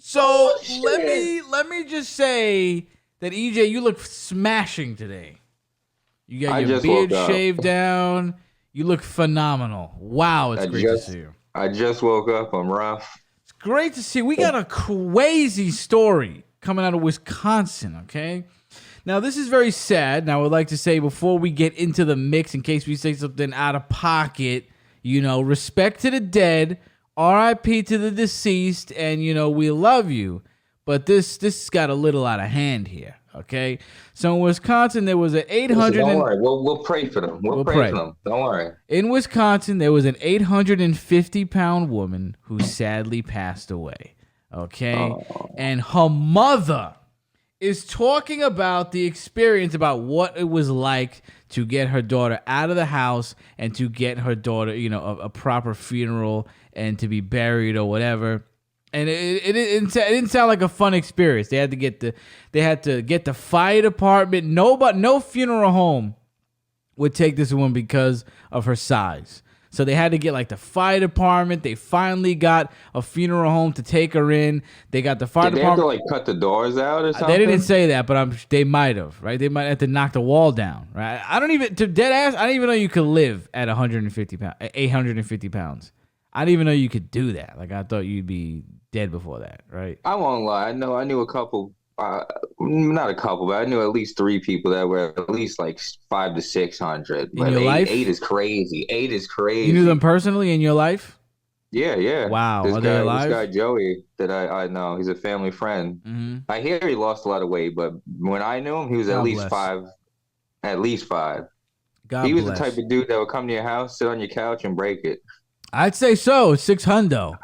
So let me just say that EJ, you look smashing today. You got I your just beard woke up. shaved down. You look phenomenal. Wow, it's I great to just see you. I just woke up. I'm rough. It's great to see. We got a crazy story coming out of Wisconsin, okay? Now, this is very sad. Now, I would like to say before we get into the mix, in case we say something out of pocket, respect to the dead, RIP to the deceased, and, we love you. But this got a little out of hand here, okay? So in Wisconsin, there was an Listen, 800 don't and worry. We'll pray for them. We'll we'll pray for pray. them. Don't worry. In Wisconsin, there was an 850-pound woman who sadly passed away, okay? Oh, And her mother is talking about the experience, about what it was like to get her daughter out of the house and to get her daughter, a proper funeral and to be buried or whatever. And it didn't sound like a fun experience. They had to get the fire department. No funeral home would take this woman because of her size. So they had to get like the fire department. They finally got a funeral home to take her in. They got the fire did they have to department. like cut the doors out or something? They didn't say that, but they might have, right? They might have to knock the wall down, right? I don't even, to dead ass, I didn't even know you could live at 150 pounds, 850 pounds. I didn't even know you could do that. Like, I thought you'd be dead before that, right? I won't lie. I knew a couple. Not a couple, but I knew at least three people that were at least like 500 to 600. In But your life? eight is crazy. Eight is crazy. You knew them personally in your life? Yeah, yeah. Wow. Are they alive? This guy Joey that I know, he's a family friend. Mm-hmm. I hear he lost a lot of weight, but when I knew him, he was God at least bless. five. At least five. God He was bless. the type of dude that would come to your house, sit on your couch, and break it. I'd say so. 600.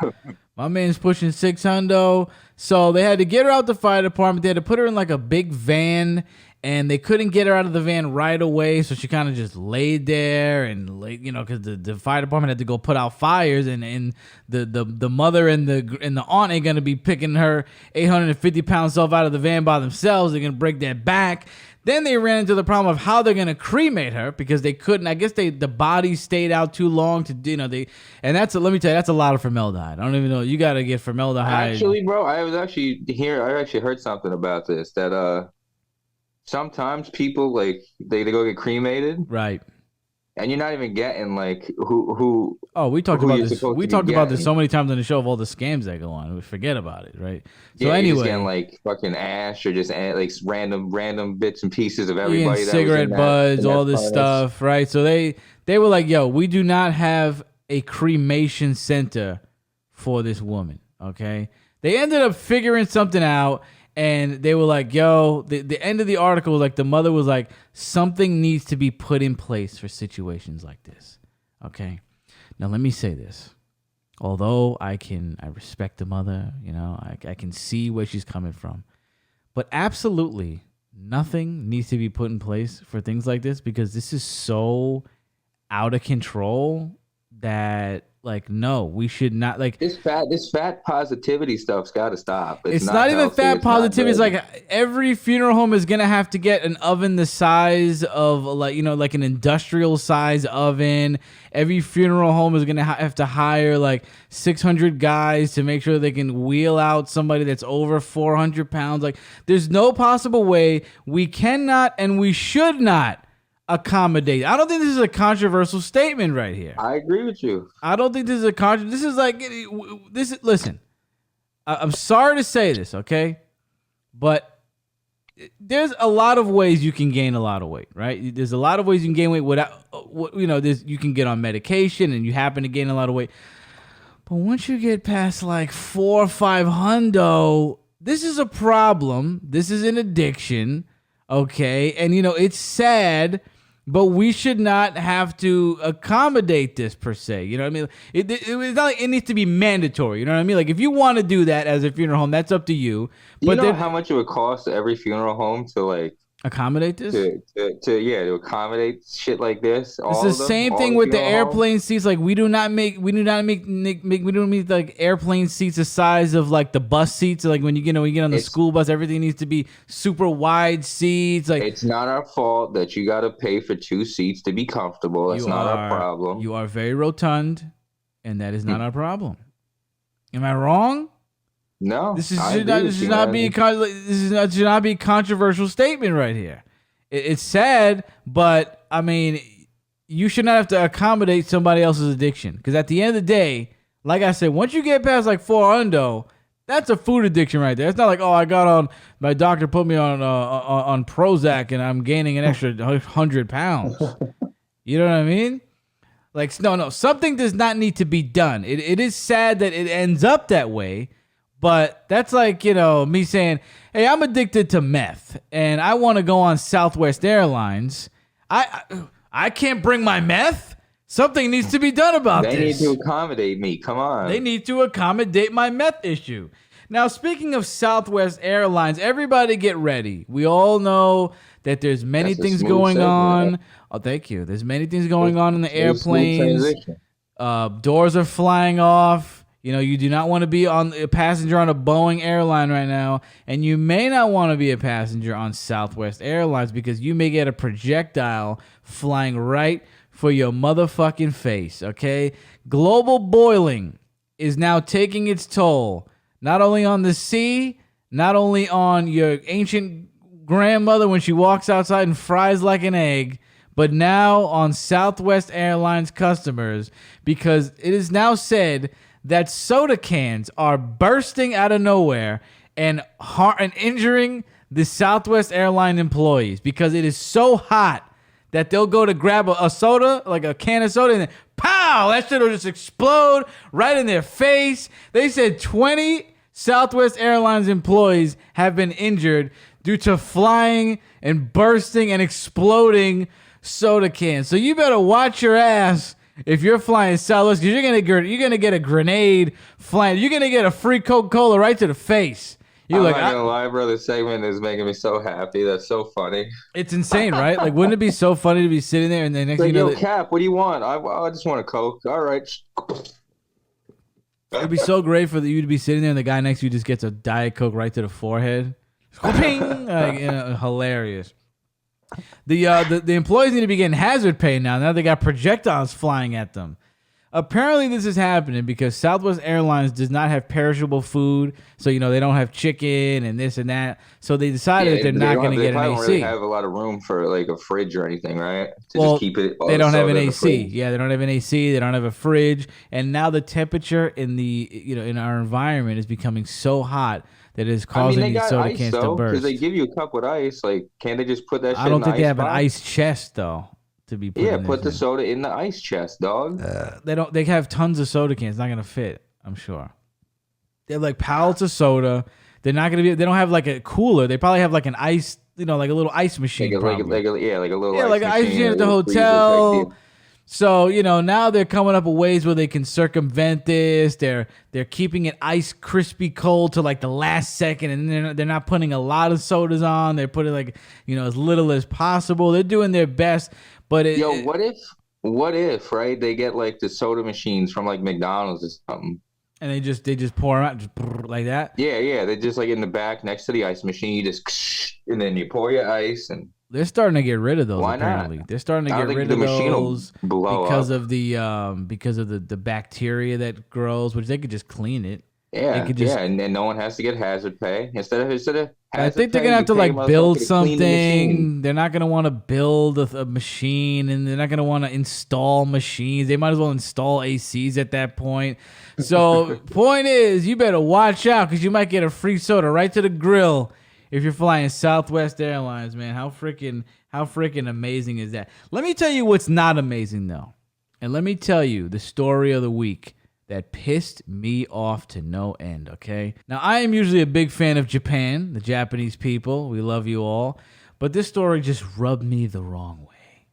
My man's pushing 600. So they had to get her out the fire department. They had to put her in like a big van, and they couldn't get her out of the van right away. So she kind of just laid there and because the fire department had to go put out fires, and the mother and the aunt ain't gonna be picking her 850-pound self out of the van by themselves. They're gonna break their back. Then they ran into the problem of how they're gonna cremate her because they couldn't. I guess the body stayed out too long to and let me tell you, that's a lot of formaldehyde. I don't even know. You gotta get formaldehyde. Actually, bro, I was actually here. I actually heard something about this that sometimes people like they go get cremated, Right. and you're not even getting like who. Oh, we talked who about you're this. supposed We to be talked about this getting. so many times on the show of all the scams that go on. We forget about it, right? So Yeah, you're just anyway, getting like fucking ash or just like random bits and pieces of you're getting everybody that was cigarette buds, in all that this furnace. stuff, right? So they were like, "Yo, we do not have a cremation center for this woman." Okay, they ended up figuring something out, and they were like, "Yo," the end of the article was like, the mother was like, "Something needs to be put in place for situations like this." Okay, now let me say this. Although I respect the mother, I can see where she's coming from. But absolutely nothing needs to be put in place for things like this because this is so out of control that no, we should not This fat positivity stuff's got to stop. it's not even healthy. fat It's not positivity. It's good. like every funeral home is gonna have to get an oven the size of like an industrial size oven. Every funeral home is gonna have to hire like 600 guys to make sure they can wheel out somebody that's over 400 pounds. Like, there's no possible way we cannot and we should not accommodate. I don't think this is a controversial statement right here. I agree with you. I don't think this is a This is like this. Listen, I'm sorry to say this, okay, but there's a lot of ways you can gain a lot of weight, right? There's a lot of ways you can gain weight without, you can get on medication and you happen to gain a lot of weight. But once you get past like 400 or 500, this is a problem. This is an addiction, okay? And it's sad. But we should not have to accommodate this per se. You know what I mean? It's not like it needs to be mandatory. You know what I mean? Like, if you want to do that as a funeral home, that's up to you. But But you know how much it would cost every funeral home to like accommodate this? to accommodate shit like this. It's the same thing with the airplane seats. Like, we don't make like airplane seats the size of like the bus seats. Like when you get on the school bus, everything needs to be super wide seats. Like, it's not our fault that you got to pay for two seats to be comfortable. That's not our problem. You are very rotund, and that is not our problem. Am I wrong? No, This is I should not, agree this with should you, not man. be should not be a controversial statement right here. It's sad, but I mean, you should not have to accommodate somebody else's addiction, because at the end of the day, like I said, once you get past like 4 that's a food addiction right there. It's not like, oh, I got on, my doctor put me on Prozac and I'm gaining an extra 100 pounds. You know what I mean? Like, no, something does not need to be done. It is sad that it ends up that way, but that's like, me saying, hey, I'm addicted to meth and I want to go on Southwest Airlines. I can't bring my meth. Something needs to be done about They this. need to accommodate me. Come on. They need to accommodate my meth issue. Now, speaking of Southwest Airlines, everybody get ready. We all know that there's many That's a things smooth going segment. on. Oh, thank you. There's many things going on in the Smooth airplanes. transition. Doors are flying off. You do not want to be a passenger on a Boeing airline right now, and you may not want to be a passenger on Southwest Airlines because you may get a projectile flying right for your motherfucking face, okay? Global boiling is now taking its toll, not only on the sea, not only on your ancient grandmother when she walks outside and fries like an egg, but now on Southwest Airlines customers, because it is now said that soda cans are bursting out of nowhere and injuring the Southwest Airline employees because it is so hot that they'll go to grab a soda, like a can of soda, and then pow, that shit will just explode right in their face. They said 20 Southwest Airlines employees have been injured due to flying and bursting and exploding soda cans. So you better watch your ass if you're flying Southwest, because you're gonna get a grenade flying. You're gonna get a free Coca-Cola right to the face. I'm not gonna lie, bro. This segment is making me so happy. That's so funny. It's insane, right? Like, wouldn't it be so funny to be sitting there and then next Like, thing you know, yo, Cap, what do you want? I just want a Coke. All right. it'd be so great for you to be sitting there and the guy next to you just gets a Diet Coke right to the forehead. Ping! Like, hilarious. The employees need to be getting hazard pay now. Now they got projectiles flying at them. Apparently, this is happening because Southwest Airlines does not have perishable food, so they don't have chicken and this and that. So they decided that they're not going to get an AC. They don't really have a lot of room for like a fridge or anything, right? To Well, just keep it. They don't have an AC. Yeah, they don't have an AC. They don't have a fridge, and now the temperature in in our environment is becoming so hot that it is causing these soda cans to burst. Because they give you a cup with ice. Like, can't they just put that shit I don't think in the they have an box? ice chest though. To be put the soda in the ice chest, dog. They don't. They have tons of soda cans. It's not gonna fit. I'm sure. They have like pallets of soda. They're not gonna be. They don't have like a cooler. They probably have like an ice. Like a little ice machine. Like a little like an ice machine at the hotel. So now they're coming up with ways where they can circumvent this. They're keeping it ice crispy cold to like the last second, and they're not putting a lot of sodas on. They're putting like as little as possible. They're doing their best. But what if right? They get like the soda machines from like McDonald's or something, and they just pour them out just like that. Yeah. They just like in the back next to the ice machine. You just and then you pour your ice and. They're starting to get rid of those. Why apparently, not? they're starting to get rid of those because of the bacteria that grows, which they could just clean it. Yeah, and then no one has to get hazard pay instead of. I think they're gonna have to like build something. They're not gonna want to build a machine, and they're not gonna want to install machines. They might as well install ACs at that point. So, point is, you better watch out because you might get a free soda right to the grill if you're flying Southwest Airlines. Man, how freaking amazing is that? Let me tell you what's not amazing though, and let me tell you the story of the week that pissed me off to no end, okay? Now, I am usually a big fan of Japan, the Japanese people. We love you all. But this story just rubbed me the wrong way.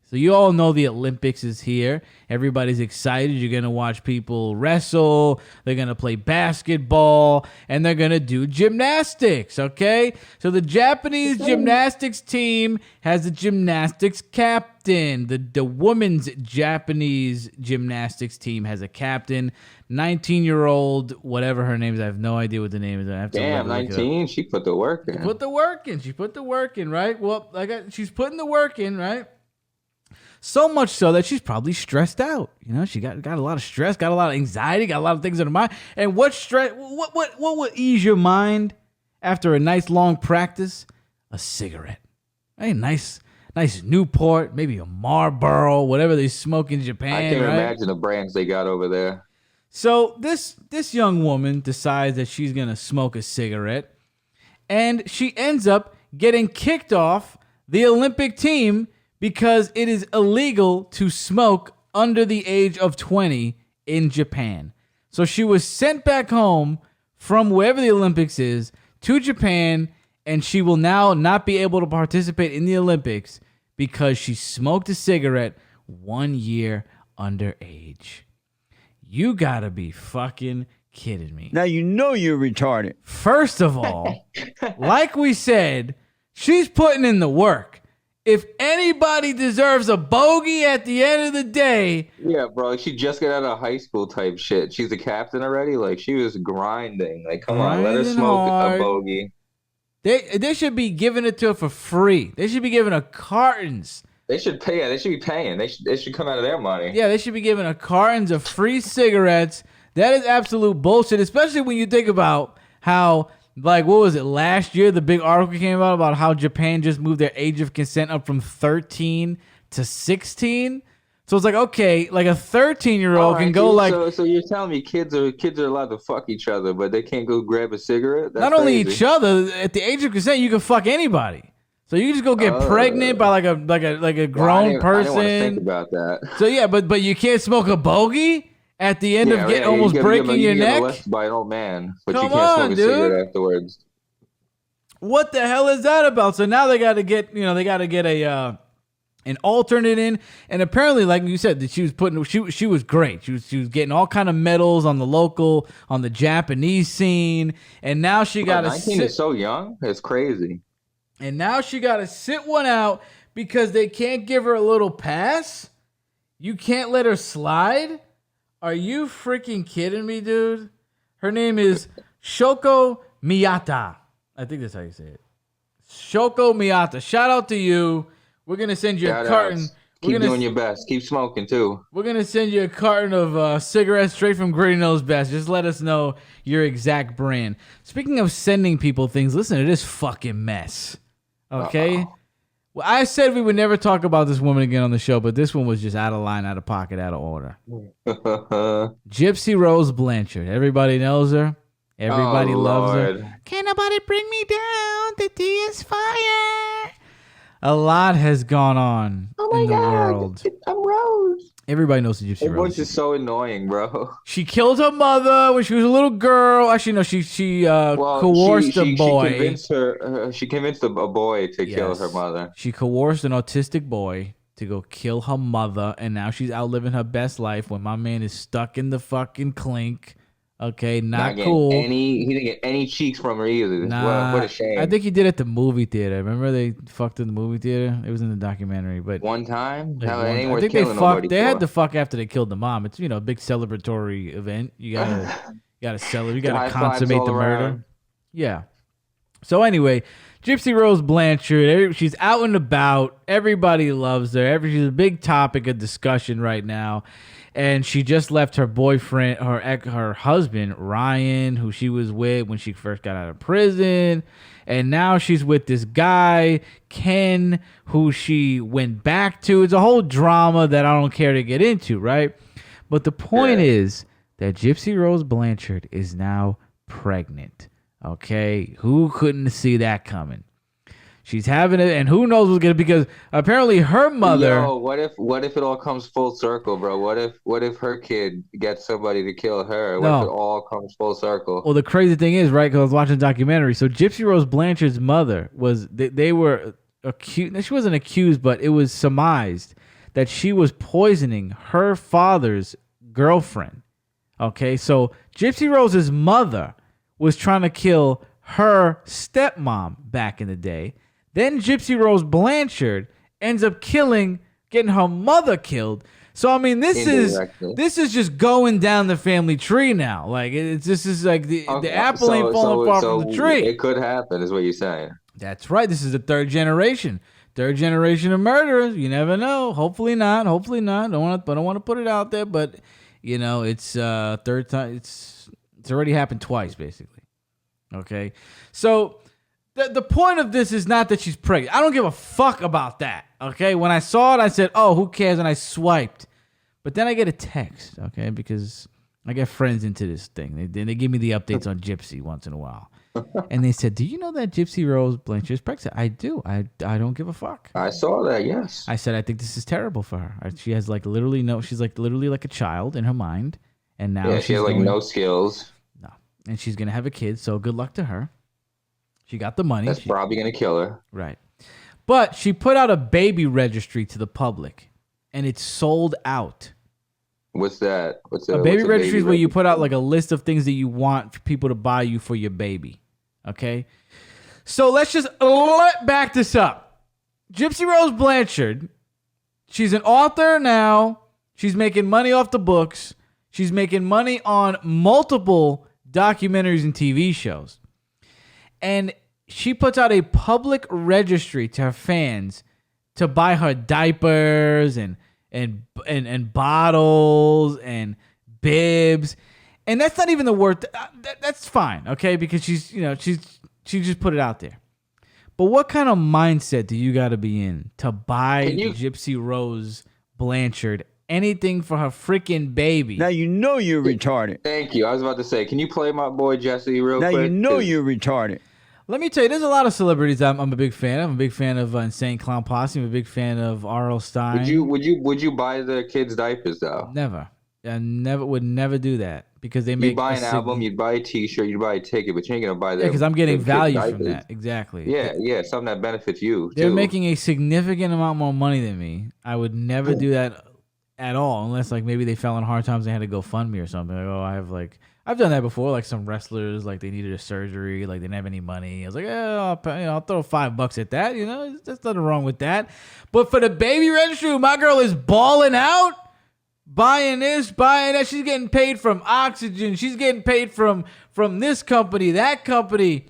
So you all know the Olympics is here. Everybody's excited. You're going to watch people wrestle. They're going to play basketball. And they're going to do gymnastics, okay? So the Japanese gymnastics team has a gymnastics captain. The women's Japanese gymnastics team has a captain. 19-year-old, whatever her name is. I have no idea what the name is. I have to Damn, 19. She put the work in. She put the work in, right? Well, she's putting the work in, right? So much so that she's probably stressed out. You know, she got a lot of stress, got a lot of anxiety, got a lot of things in her mind. And what would ease your mind after a nice long practice? A cigarette. A nice Newport, maybe a Marlboro, whatever they smoke in Japan. I can't right? imagine the brands they got over there. So this young woman decides that she's gonna smoke a cigarette, and she ends up getting kicked off the Olympic team because it is illegal to smoke under the age of 20 in Japan. So she was sent back home from wherever the Olympics is to Japan, and she will now not be able to participate in the Olympics because she smoked a cigarette 1 year underage. You gotta be fucking kidding me. Now you know you're retarded. First of all, like we said, she's putting in the work. If anybody deserves a bogey at the end of the day... Yeah, bro, she just got out of high school type shit. She's a captain already. Like, she was grinding. Like, come on, let her smoke a bogey. They should be giving it to her for free. They should be giving her cartons. They should pay. Yeah, they should be paying. They should come out of their money. Yeah, they should be giving her cartons of free cigarettes. That is absolute bullshit, especially when you think about how, like, what was it, last year, the big article came out about how Japan just moved their age of consent up from 13 to 16. So it's like, okay, like a 13-year-old can go like... So you're telling me kids are allowed to fuck each other, but they can't go grab a cigarette? That's not only crazy. each other, at the age of consent, you can fuck anybody. So you just go get pregnant by like a grown person. I didn't want to think about that. So yeah, but you can't smoke a bogey at the end of almost breaking your neck. By an old man, but Come you can't smoke on, a dude. cigarette afterwards. What the hell is that about? So now they got to get a an alternate in, and apparently, like you said, that she was great. She was getting all kind of medals on the Japanese scene, and now she got 19 is so young. It's crazy. And now she got to sit one out because they can't give her a little pass? You can't let her slide? Are you freaking kidding me, dude? Her name is Shoko Miyata. I think that's how you say it. Shoko Miyata. Shout out to you. We're going to send you a carton. Keep doing your best. Keep smoking, too. We're going to send you a carton of cigarettes straight from Gritty Nose Best. Just let us know your exact brand. Speaking of sending people things, listen to this fucking mess. Okay? Uh-oh. Well, I said we would never talk about this woman again on the show, but this one was just out of line, out of pocket, out of order. Gypsy Rose Blanchard. Everybody knows her. Everybody loves her. Can't nobody bring me down. The tea is fire. A lot has gone on in the world. I'm Rose. Everybody knows the Gypsy Rose. Her voice is so annoying, bro. She killed her mother when she was a little girl. Actually, no, she coerced a boy. She convinced a boy to kill her mother. She coerced an autistic boy to go kill her mother, and now she's out living her best life when my man is stuck in the fucking clink. Okay, not cool. He didn't get any cheeks from her either. Nah, what a shame. I think he did at the movie theater. Remember they fucked in the movie theater? It was in the documentary, but one time. Like I think they fucked. They had to fuck after they killed the mom. It's a big celebratory event. You gotta celebrate. You gotta consummate the murder. Yeah. So anyway, Gypsy Rose Blanchard. She's out and about. Everybody loves her. She's a big topic of discussion right now. And she just left her boyfriend, her husband, Ryan, who she was with when she first got out of prison. And now she's with this guy, Ken, who she went back to. It's a whole drama that I don't care to get into, right? But the point is that Gypsy Rose Blanchard is now pregnant. Okay? Who couldn't see that coming? She's having it, and who knows what's gonna, because apparently her mother. Yo, what if it all comes full circle, bro? What if her kid gets somebody to kill her? What if it all comes full circle? Well, the crazy thing is, right? Because I was watching a documentary. So Gypsy Rose Blanchard's mother they were accused. She wasn't accused, but it was surmised that she was poisoning her father's girlfriend. Okay, so Gypsy Rose's mother was trying to kill her stepmom back in the day. Then Gypsy Rose Blanchard ends up getting her mother killed. So I mean, this is just going down the family tree now. Like this is like the apple ain't falling far from the tree. It could happen, is what you're saying. That's right. This is the third generation. third generation of murderers. You never know. Hopefully not. Don't want to put it out there, but it's third time. It's already happened twice, basically. Okay, so the point of this is not that she's pregnant. I don't give a fuck about that. Okay, when I saw it, I said, "Oh, who cares?" and I swiped. But then I get a text. Okay, because I get friends into this thing. They give me the updates on Gypsy once in a while. And they said, "Do you know that Gypsy Rose Blanchard is pregnant?" I do. I don't give a fuck. I saw that. Yes. I said, I think this is terrible for her. She has literally she's literally like a child in her mind, and now she has no skills. No, and she's gonna have a kid. So good luck to her. She got the money. That's probably gonna kill her. Right, but she put out a baby registry to the public, and it's sold out. What's that? A baby registry is where you put out like a list of things that you want for people to buy you for your baby. Okay, so let's just back this up. Gypsy Rose Blanchard, she's an author now. She's making money off the books. She's making money on multiple documentaries and TV shows. And she puts out a public registry to her fans to buy her diapers and bottles and bibs. And that's not even the word. That's fine, okay? Because she just put it out there. But what kind of mindset do you got to be in to buy Gypsy Rose Blanchard anything for her freaking baby? Now you know you're retarded. Thank you. I was about to say, can you play my boy Jesse real quick? Now you know you're retarded. Let me tell you, there's a lot of celebrities I'm a big fan of. I'm a big fan of Insane Clown Posse. I'm a big fan of R.L. Stein. Would you buy the kids' diapers though? Never. I would never do that because they make. You'd buy an album, you'd buy a T-shirt, you'd buy a ticket, but you ain't gonna buy that. Yeah, because I'm getting value from that. Exactly. Yeah, something that benefits you. They're making a significant amount more money than me. I would never do that at all, unless maybe they fell in hard times and had to go fund me or something. I've done that before. Some wrestlers, they needed a surgery, they didn't have any money. I was like, I'll throw $5 at that. There's nothing wrong with that. But for the baby registry, my girl is balling out. Buying this, buying that. She's getting paid from Oxygen. She's getting paid from this company, that company.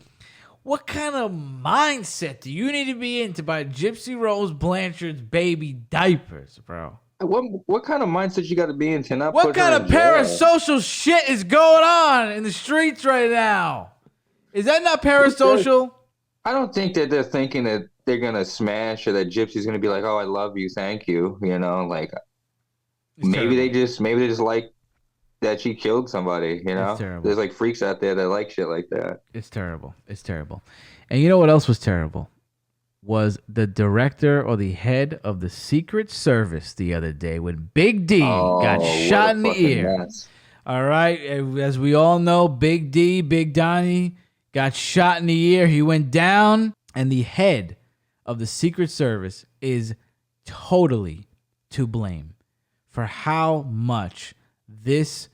What kind of mindset do you need to be in to buy Gypsy Rose Blanchard's baby diapers, bro? What kind of mindset you got to be in to not? What kind of parasocial shit is going on in the streets right now? Is that not parasocial? I don't think that they're thinking that they're gonna smash or that Gypsy's gonna be like, "Oh, I love you, thank you." Maybe they just like that she killed somebody, It's terrible. There's freaks out there that like shit like that. It's terrible. And you know what else was terrible? Was the director or the head of the Secret Service the other day when Big D got shot in the ear. Mess. All right. As we all know, Big D, Big Donnie got shot in the ear. He went down, and the head of the Secret Service is totally to blame for how much this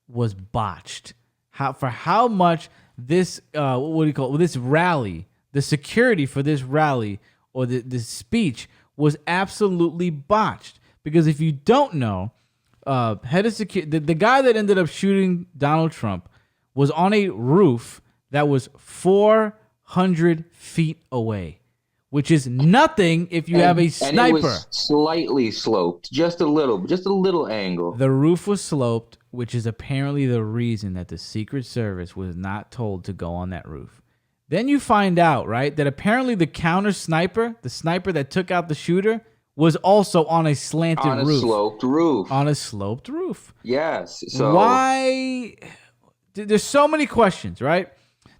was botched. How much this this rally, the security for this rally or the speech was absolutely botched. Because if you don't know, head of security, the guy that ended up shooting Donald Trump was on a roof that was 400 feet away, which is nothing if you have a sniper. And it was slightly sloped, just a little angle. The roof was sloped, which is apparently the reason that the Secret Service was not told to go on that roof. Then you find out, right, that apparently the counter sniper, the sniper that took out the shooter, was also on a slanted roof. On a sloped roof. Yes. So why? There's so many questions, right?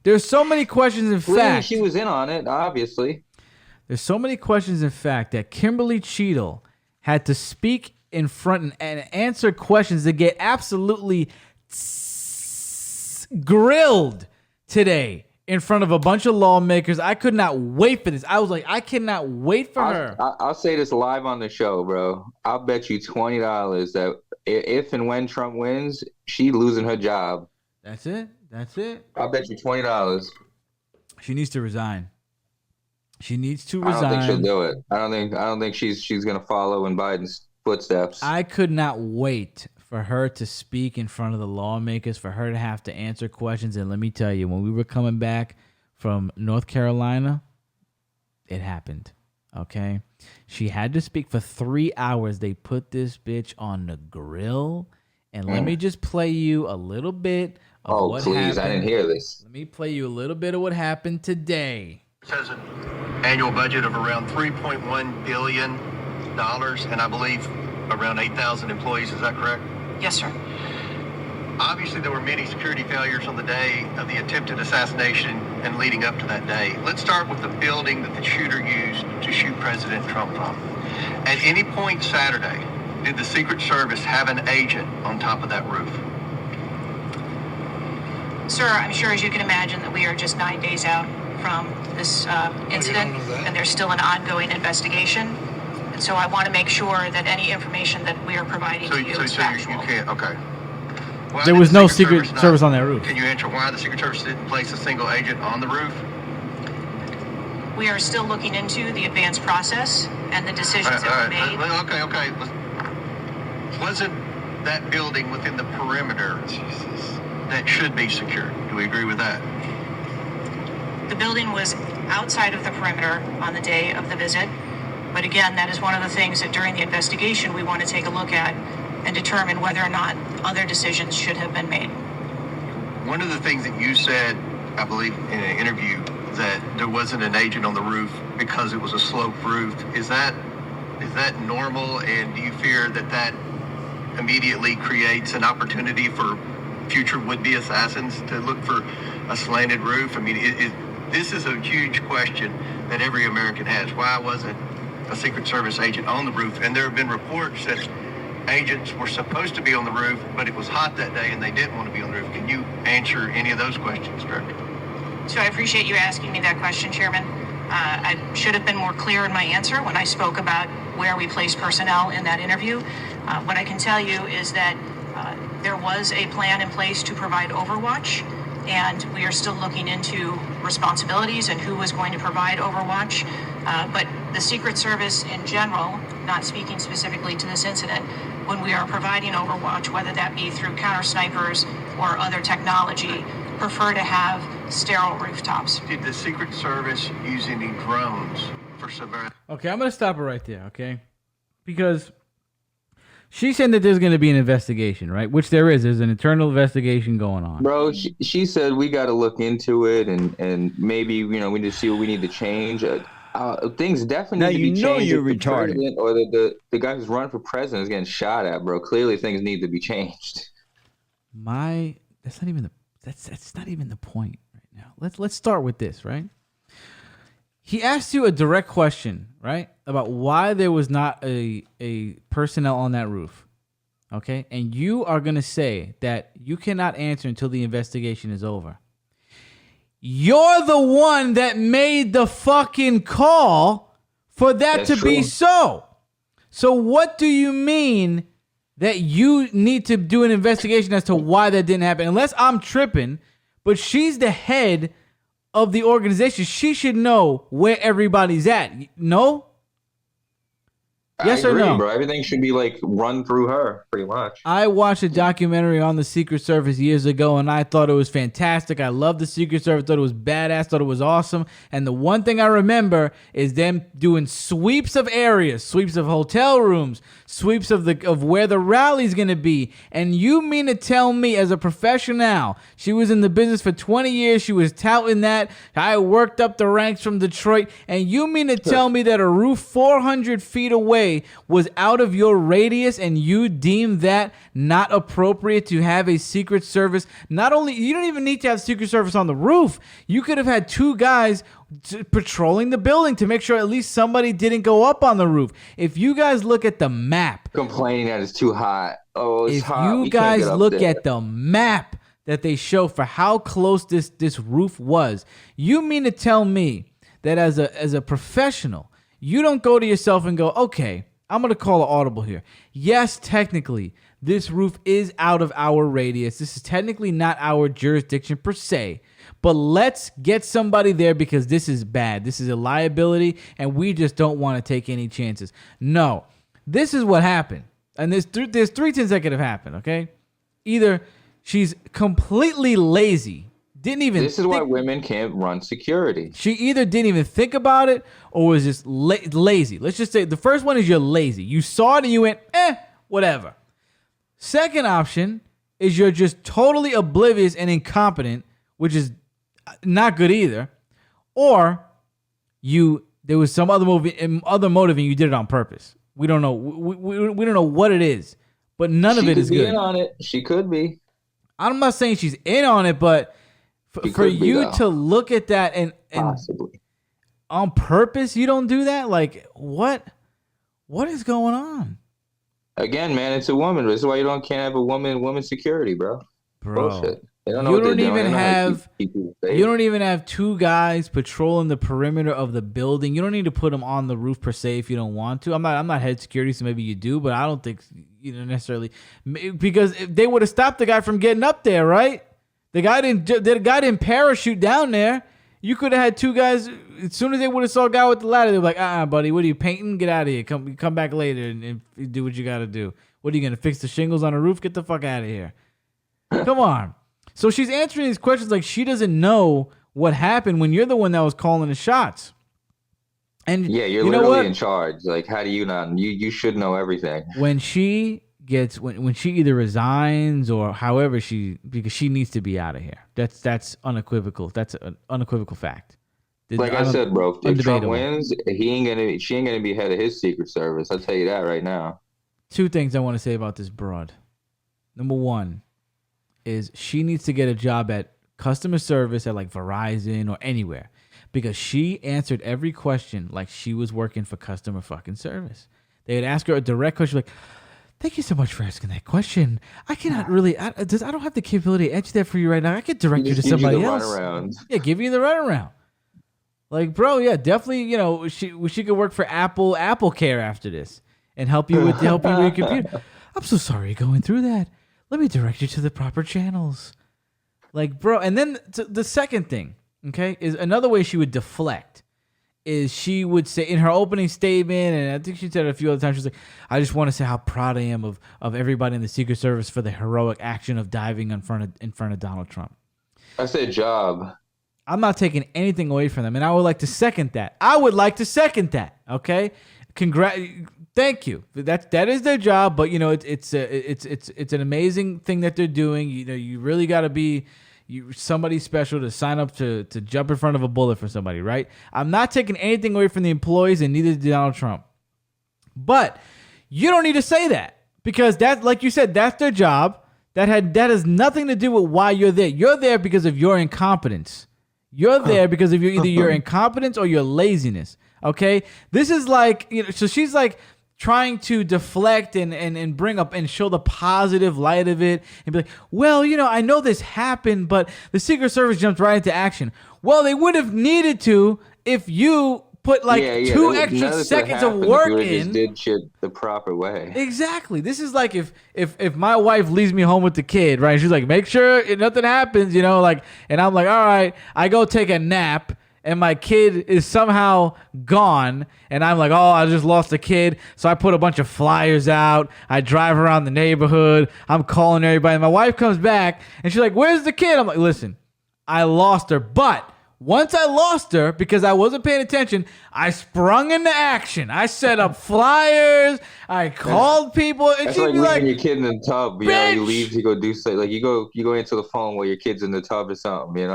There's so many questions, in fact. She was in on it, obviously. There's so many questions, in fact, that Kimberly Cheatle had to speak in front and answer questions that get absolutely grilled today in front of a bunch of lawmakers. I could not wait for this. I was like, I cannot wait for her. I'll say this live on the show, bro. I'll bet you $20 that if and when Trump wins, she losing her job. That's it. I'll bet you $20. She needs to resign. She needs to resign. I don't think she'll do it. I don't think she's gonna follow in Biden's footsteps. I could not wait for her to speak in front of the lawmakers, for her to have to answer questions. And let me tell you, when we were coming back from North Carolina, it happened. Okay. She had to speak for 3 hours. They put this bitch on the grill. And let me just play you a little bit of what please, happened. I didn't hear this. Let me play you a little bit of what happened today. It has an annual budget of around $3.1 billion, and I believe around 8,000 employees. Is that correct? Yes, sir. Obviously, there were many security failures on the day of the attempted assassination and leading up to that day. Let's start with the building that the shooter used to shoot President Trump from. At any point Saturday, did the Secret Service have an agent on top of that roof? Sir, I'm sure as you can imagine that we are just 9 days out from this incident, and there's still an ongoing investigation. And so I want to make sure that any information that we are providing to you is factual. You can't, okay. Why There did was the no Secret Service on that roof. Can you answer why the Secret Service didn't place a single agent on the roof? We are still looking into the advanced process and the decisions that were made. Okay. Wasn't that building within the perimeter that should be secured? Do we agree with that? The building was outside of the perimeter on the day of the visit. But again, that is one of the things that during the investigation we want to take a look at and determine whether or not other decisions should have been made. One of the things that you said, I believe, in an interview, that there wasn't an agent on the roof because it was a sloped roof. Is that normal? And do you fear that immediately creates an opportunity for future would-be assassins to look for a slanted roof? I mean, this is a huge question that every American has. Why wasn't a Secret Service agent on the roof? And there have been reports that agents were supposed to be on the roof, but it was hot that day and they didn't want to be on the roof. Can you answer any of those questions, Director? So I appreciate you asking me that question, Chairman. I should have been more clear in my answer when I spoke about where we place personnel in that interview. What I can tell you is that there was a plan in place to provide overwatch, and we are still looking into responsibilities and who was going to provide overwatch. But the Secret Service in general, not speaking specifically to this incident, when we are providing overwatch, whether that be through counter snipers or other technology, prefer to have sterile rooftops. Did the Secret Service use any drones for surveillance? Okay, I'm going to stop it right there, okay? Because she's saying that there's going to be an investigation, right? Which there is. There's an internal investigation going on. Bro, she said we got to look into it and maybe, we need to see what we need to change. Things definitely need to be changed. You're retarded. Or the guy who's running for president is getting shot at, bro. Clearly things need to be changed. That's not even the point right now. Let's start with this, right? He asked you a direct question, right, about why there was not a personnel on that roof, okay? And you are going to say that you cannot answer until the investigation is over. You're the one that made the fucking call for that to be so. So what do you mean that you need to do an investigation as to why that didn't happen? Unless I'm tripping, but she's the head of the organization. She should know where everybody's at. No? Yes or no? Bro. Everything should be run through her, pretty much. I watched a documentary on the Secret Service years ago, and I thought it was fantastic. I loved the Secret Service, thought it was badass, thought it was awesome. And the one thing I remember is them doing sweeps of areas, sweeps of hotel rooms, sweeps of where the rally's gonna be. And you mean to tell me, as a professional, she was in the business for 20 years, she was touting that, I worked up the ranks from Detroit, and you mean to tell me that a roof 400 feet away was out of your radius and you deem that not appropriate to have a Secret Service? Not only, you don't even need to have Secret Service on the roof. You could have had 2 guys patrolling the building to make sure at least somebody didn't go up on the roof. If you guys look at the map, Complaining that it's too hot. Oh, it's hot. if you We can't guys get up look there. at the map that they show for how close this roof was, you mean to tell me that as a professional, you don't go to yourself and go, okay, I'm going to call an audible here. Yes, technically, this roof is out of our radius. This is technically not our jurisdiction per se. But let's get somebody there because this is bad. This is a liability, and we just don't want to take any chances. No, this is what happened. And there's 3 things that could have happened, okay? Either she's completely lazy, didn't even. This is why women can't run security. She either didn't even think about it or was just lazy. Let's just say the first one is you're lazy. You saw it and you went, whatever. Second option is you're just totally oblivious and incompetent, which is not good either. Or there was some other motive and you did it on purpose. We don't know. We don't know what it is, but none of it is good. She could be in on it. She could be. I'm not saying she's in on it, but for you to look at that and possibly on purpose, you don't do that. Like what is going on? Again, man, it's a woman. This is why you can't have a woman security, bro. Bullshit. They don't know You don't even have two guys patrolling the perimeter of the building. You don't need to put them on the roof per se if you don't want to. I'm not head security, so maybe you do, but I don't think necessarily, because if they would have stopped the guy from getting up there, right? The guy didn't parachute down there. You could have had two guys. As soon as they would have saw a guy with the ladder, they were like, buddy, what are you painting? Get out of here. Come back later and do what you got to do. What are you gonna fix the shingles on the roof? Get the fuck out of here. Come on. So she's answering these questions like she doesn't know what happened when you're the one that was calling the shots. And yeah, you're literally in charge. Like, how do you not? You should know everything. When she when she either resigns or however because she needs to be out of here. That's unequivocal. That's an unequivocal fact. Like I said, bro, if Trump wins, she ain't gonna be head of his Secret Service. I'll tell you that right now. Two things I want to say about this broad. Number one is she needs to get a job at customer service at like Verizon or anywhere, because she answered every question like she was working for customer fucking service. They would ask her a direct question like, thank you so much for asking that question. I cannot really, I don't have the capability to answer that for you right now. I could direct you to somebody else. Yeah, give you the runaround. Like, bro, yeah, definitely, she could work for Apple Care after this and help you with your computer. I'm so sorry you're going through that. Let me direct you to the proper channels. Like, bro, and then the second thing, okay, is another way she would deflect is she would say in her opening statement, and I think she said it a few other times, she's like, I just want to say how proud I am of everybody in the Secret Service for the heroic action of diving in front of Donald Trump. I said job. I'm not taking anything away from them, and I would like to second that. Okay? Thank you. That is their job, but it's an amazing thing that they're doing. You really got to be somebody special to sign up to jump in front of a bullet for somebody, right? I'm not taking anything away from the employees, and neither did Donald Trump. But you don't need to say that, because that, like you said, that's their job. That has nothing to do with why you're there. You're there because of your incompetence. You're there because of either your incompetence or your laziness. Okay, this is like so she's like trying to deflect and bring up and show the positive light of it and be like, well, I know this happened, but the Secret Service jumped right into action. Well, they would have needed to if you put like 2 extra seconds of work in. Just did shit the proper way. Exactly. This is like if my wife leaves me home with the kid, right? She's like, make sure nothing happens, and I'm like, all right, I go take a nap. And my kid is somehow gone, and I'm like, oh, I just lost the kid. So I put a bunch of flyers out. I drive around the neighborhood. I'm calling everybody. My wife comes back, and she's like, where's the kid? I'm like, listen, I lost her. But once I lost her, because I wasn't paying attention, I sprung into action. I set up flyers. I called people. And that's she'd like be like, your kid in the tub. You leave to go do something. Like you go into the phone while your kid's in the tub or something,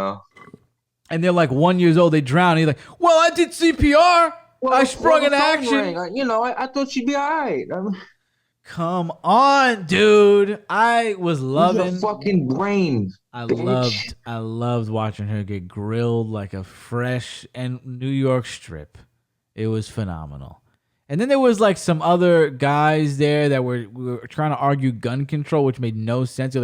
And they're like 1 year old, they drown. He's like, well, I did CPR. I sprung into action. I thought she'd be all right. Come on, dude. I was loving your fucking brain. I loved watching her get grilled like a fresh and New York strip. It was phenomenal. And then there was like some other guys there that we were trying to argue gun control, which made no sense.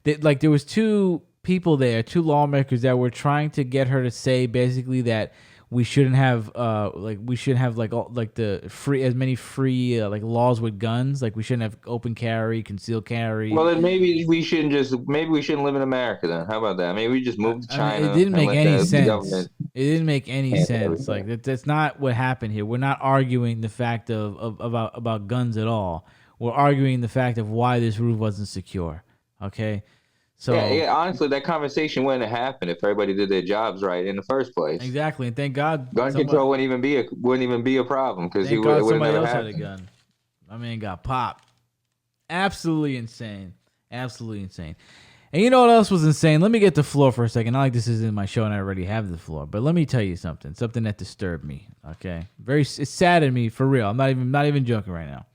There was two people there, two lawmakers that were trying to get her to say basically that we shouldn't have the free as many free laws with guns, like we shouldn't have open carry, concealed carry. Well, then maybe we shouldn't live in America then. How about that? Maybe we just move to China. It didn't make any sense. It didn't make any sense. Like that's not what happened here. We're not arguing the fact about guns at all. We're arguing the fact of why this roof wasn't secure. Okay. So yeah, honestly, that conversation wouldn't have happened if everybody did their jobs right in the first place. exactly, and thank God Gun control wouldn't even be a problem because thank God it would have somebody never else had a happened. gun. My man got popped. Absolutely insane. Absolutely insane. And you know what else was insane? Let me get the floor for a second. Not like this is in my show and I already have the floor, but let me tell you something that disturbed me. Okay, it saddened me for real. I'm not even joking right now.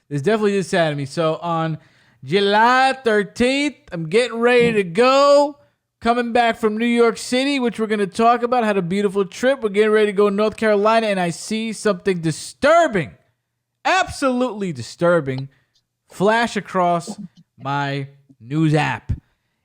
This definitely did sadden me. So on July 13th, I'm getting ready to go. Coming back from New York City, which we're going to talk about. Had a beautiful trip. We're getting ready to go to North Carolina, and I see something disturbing, absolutely disturbing, flash across my news app.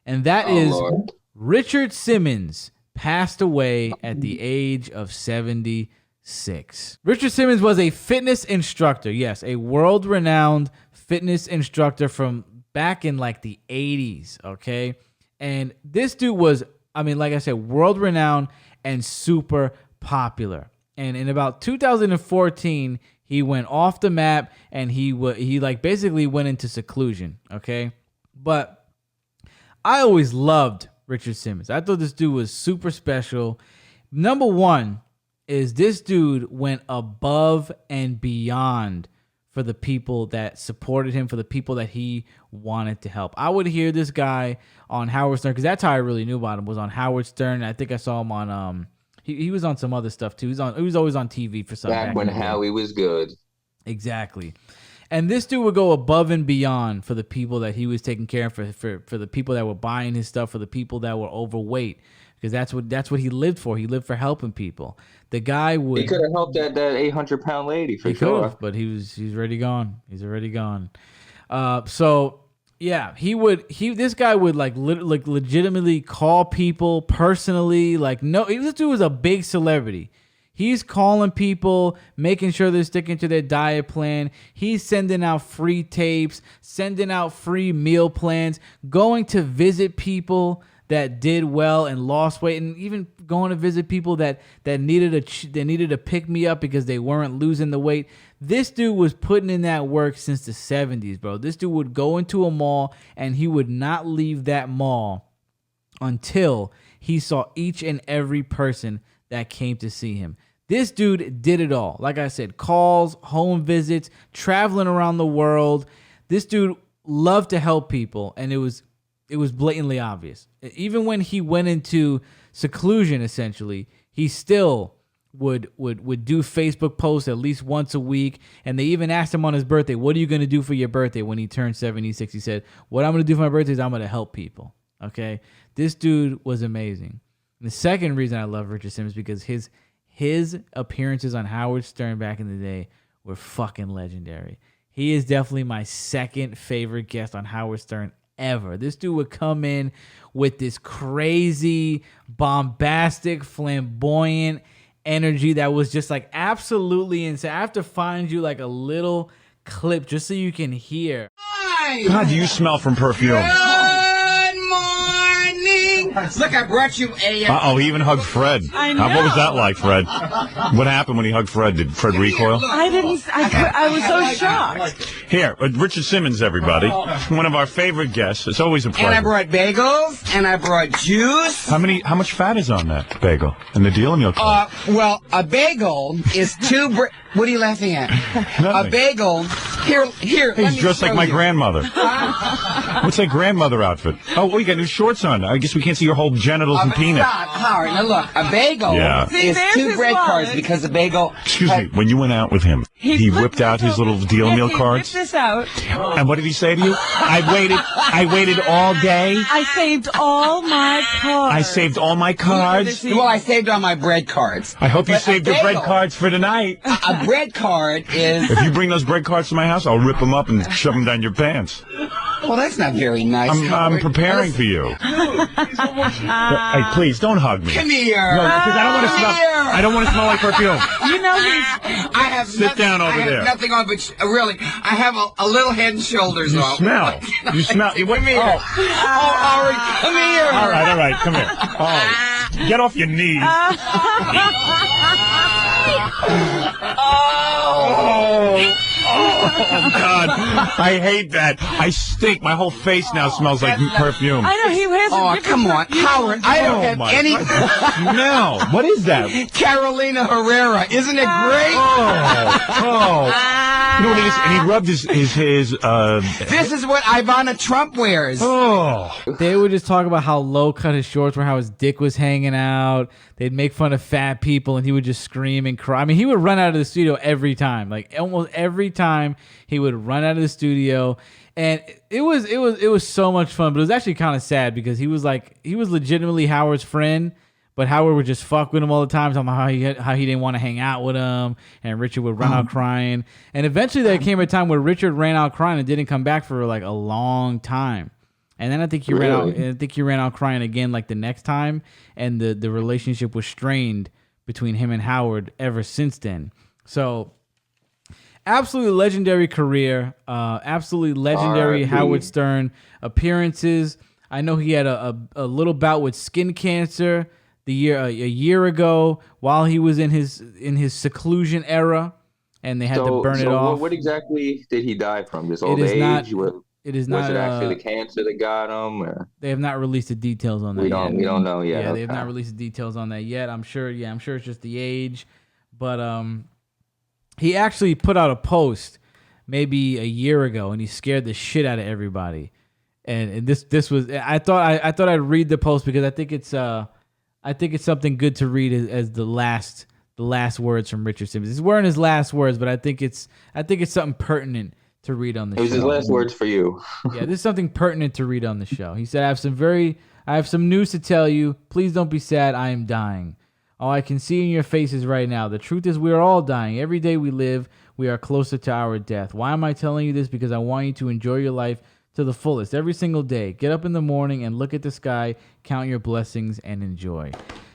And that is Lord. Richard Simmons passed away at the age of 76. Richard Simmons was a fitness instructor. Yes, a world-renowned fitness instructor from back in like the 80s, okay? And this dude was, like I said, world-renowned and super popular. And in about 2014, he went off the map and he basically went into seclusion, okay? But I always loved Richard Simmons. I thought this dude was super special. Number one is this dude went above and beyond for the people that supported him, for the people that he wanted to help. I would hear this guy on Howard Stern, because that's how I really knew about him, was on Howard Stern. I think I saw him on he was on some other stuff too. He was always on TV for something. Back when Howie was good. Exactly. And this dude would go above and beyond for the people that he was taking care of, for the people that were buying his stuff, for the people that were overweight, because that's what he lived for. He lived for helping people. The guy would. He could have helped that 800-pound lady for he sure. Could've, but he's already gone. He's already gone. So yeah, this guy would legitimately call people personally. This dude was a big celebrity. He's calling people, making sure they're sticking to their diet plan. He's sending out free tapes, sending out free meal plans, going to visit people that did well and lost weight, and even going to visit people that needed a pick me up because they weren't losing the weight. This dude was putting in that work since the 70s, bro. This dude would go into a mall and he would not leave that mall until he saw each and every person that came to see him. This dude did it all. Like I said, calls, home visits, traveling around the world. This dude loved to help people, and it was blatantly obvious. Even when he went into seclusion, essentially, he still would do Facebook posts at least once a week. And they even asked him on his birthday, what are you going to do for your birthday? When he turned 76, he said, what I'm going to do for my birthday is I'm going to help people. Okay? This dude was amazing. And the second reason I love Richard Simmons is because his appearances on Howard Stern back in the day were fucking legendary. He is definitely my second favorite guest on Howard Stern ever. This dude would come in with this crazy, bombastic, flamboyant energy that was just like absolutely insane. I have to find you like a little clip just so you can hear. God, do you smell from perfume? Good morning. Look, I brought you a... Uh-oh, he even hugged Fred. I know. What was that like, Fred? What happened when he hugged Fred? Did Fred recoil? I was so shocked. Here, Richard Simmons, everybody. One of our favorite guests. It's always a pleasure. And I brought bagels, and I brought juice. How much fat is on that bagel? And the deal meal card? Well, a bagel is two... What are you laughing at? Nothing. A bagel... Here. He's dressed like my grandmother. What's that grandmother outfit? Oh, you got new shorts on. I guess we can't see your whole genitals and penis. Stop, Howard. Now look, a bagel is there's two his bread wallet. cards because the bagel... Excuse me, when you went out with him, he whipped out his little deal meal cards? He whipped this out. And what did he say to you? I waited all day. I saved all my cards. I saved all my cards. Well, I saved all my bread cards. I hope you But saved a your bread bagel- cards for tonight. A bread card is... If you bring those bread cards to my house, I'll rip them up and shove them down your pants. Well, that's not very nice. I'm Howard. preparing for you. Hey, please don't hug me. Come here. No, because I don't want to smell. Come here. I don't want to smell like perfume. You know he's... I have Sit nothing, down over I have there. nothing on, but really, I have a little head and shoulders You on. smell. You smell. Come here. Oh. Howard, come here. All right, come here. Oh, get off your knees. Oh. Oh, God. I hate that. I stink. My whole face now smells like perfume. I know he has. Oh, come on, Howard. I don't have any. No. What is that? Carolina Herrera. Isn't it great? Oh. You know what it is? And he rubbed his This is what Ivana Trump wears. Oh. They would just talk about how low cut his shorts were, how his dick was hanging out. They'd make fun of fat people, and he would just scream and cry. I mean, he would run out of the studio every time. Like almost every time, he would run out of the studio, and it was so much fun. But it was actually kind of sad because he was legitimately Howard's friend. But Howard would just fuck with him all the time, talking about how he didn't want to hang out with him, and Richard would run out crying. And eventually there came a time where Richard ran out crying and didn't come back for like a long time. And then I think he ran out crying again like the next time, and the relationship was strained between him and Howard ever since then. So absolutely legendary career, absolutely legendary Howard Stern appearances. I know he had a little bout with skin cancer a year ago while he was in his seclusion era, and they had to burn it off. What exactly did he die from? Just old age? Was it actually the cancer that got him? Or? They have not released the details on that yet. We don't know yet. Yeah, they have not released the details on that yet. I'm sure it's just the age. But he actually put out a post maybe a year ago, and he scared the shit out of everybody. And this was I thought I'd read the post because I think it's something good to read as the last words from Richard Simmons. These weren't his last words, but I think it's something pertinent to read on the show. It was his last words for you. Yeah, this is something pertinent to read on the show. He said, I have some news to tell you. Please don't be sad. I am dying. All I can see in your faces right now. The truth is we are all dying. Every day we live, we are closer to our death. Why am I telling you this? Because I want you to enjoy your life to the fullest every single day. Get up in the morning and look at the sky, count your blessings, and enjoy.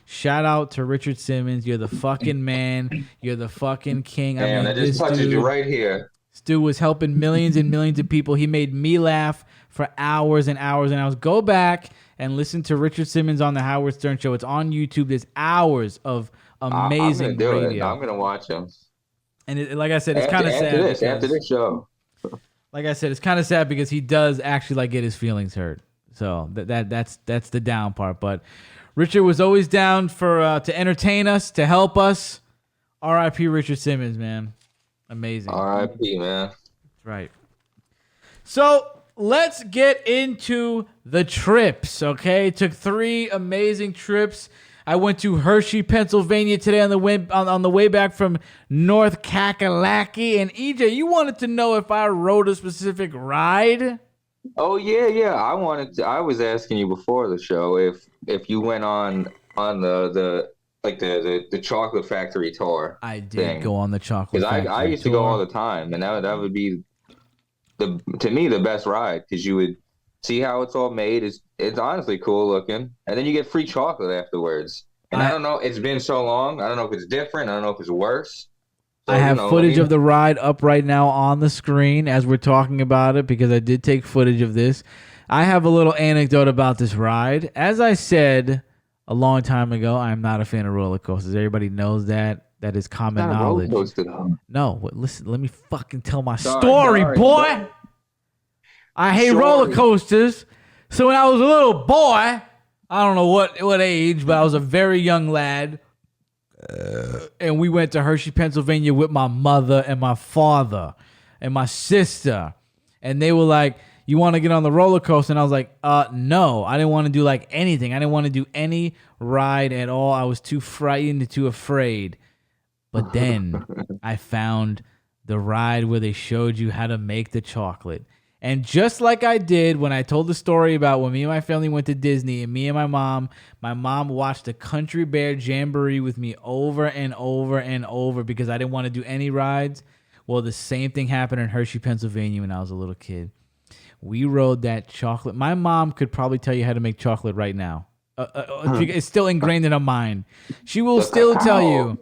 Shout out to Richard Simmons. You're the fucking man. You're the fucking king. Man, that just touches you right here. Stu was helping millions and millions of people. He made me laugh for hours and hours and hours. Go back and listen to Richard Simmons on the Howard Stern Show. It's on YouTube. There's hours of amazing radio. I'm gonna watch him. And like I said, it's kind of sad. After this show. Like I said, it's kind of sad because he does actually get his feelings hurt. So that's the down part. But Richard was always down for to entertain us, to help us. R.I.P. Richard Simmons, man. Amazing. R.I.P. man. That's right. So let's get into the trips. Okay, took 3 amazing trips. I went to Hershey, Pennsylvania today on the way back from North Kakalaki. And EJ, you wanted to know if I rode a specific ride? Oh yeah. I was asking you before the show if you went on the chocolate factory tour. I did go on the chocolate factory tour. I used to go all the time, and that would be to me the best ride because you would see how it's all made. It's honestly cool looking, and then you get free chocolate afterwards. And I don't know, it's been so long. I don't know if it's different. I don't know if it's worse. So, I have footage of the ride up right now on the screen as we're talking about it because I did take footage of this. I have a little anecdote about this ride. As I said a long time ago, I'm not a fan of roller coasters. Everybody knows that. That is common knowledge. No, listen, let me fucking tell my story, boy. I hate roller coasters. So when I was a little boy, I don't know what age, but I was a very young lad. And we went to Hershey, Pennsylvania with my mother and my father and my sister. And they were like, you want to get on the roller coaster? And I was like, no. I didn't want to do like anything. I didn't want to do any ride at all. I was too frightened, too afraid. But then I found the ride where they showed you how to make the chocolate. And just like I did when I told the story about when me and my family went to Disney and me and my mom watched the Country Bear Jamboree with me over and over and over because I didn't want to do any rides. Well, the same thing happened in Hershey, Pennsylvania when I was a little kid. We rode that chocolate. My mom could probably tell you how to make chocolate right now. It's still ingrained in her mind. She will still tell you.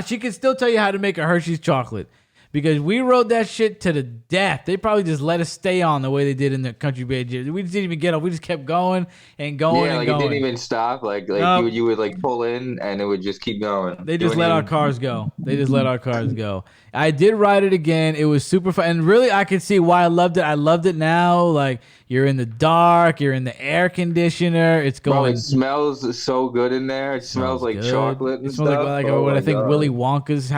She can still tell you how to make a Hershey's chocolate. because we rode that shit to the death. They probably just let us stay on the way they did in the Country Bear Gym. We just didn't even get off. We just kept going and going Yeah, and like going. it didn't even stop. Like Nope. you would like pull in and it would just keep going. They just let our cars go. They just let our cars go. I did ride it again. It was super fun. And really, I could see why I loved it. I loved it now. Like, you're in the dark. You're in the air conditioner. It's going. Bro, it smells so good in there. It smells like good. chocolate and It smells stuff. like Oh what my I think God. Willy Wonka's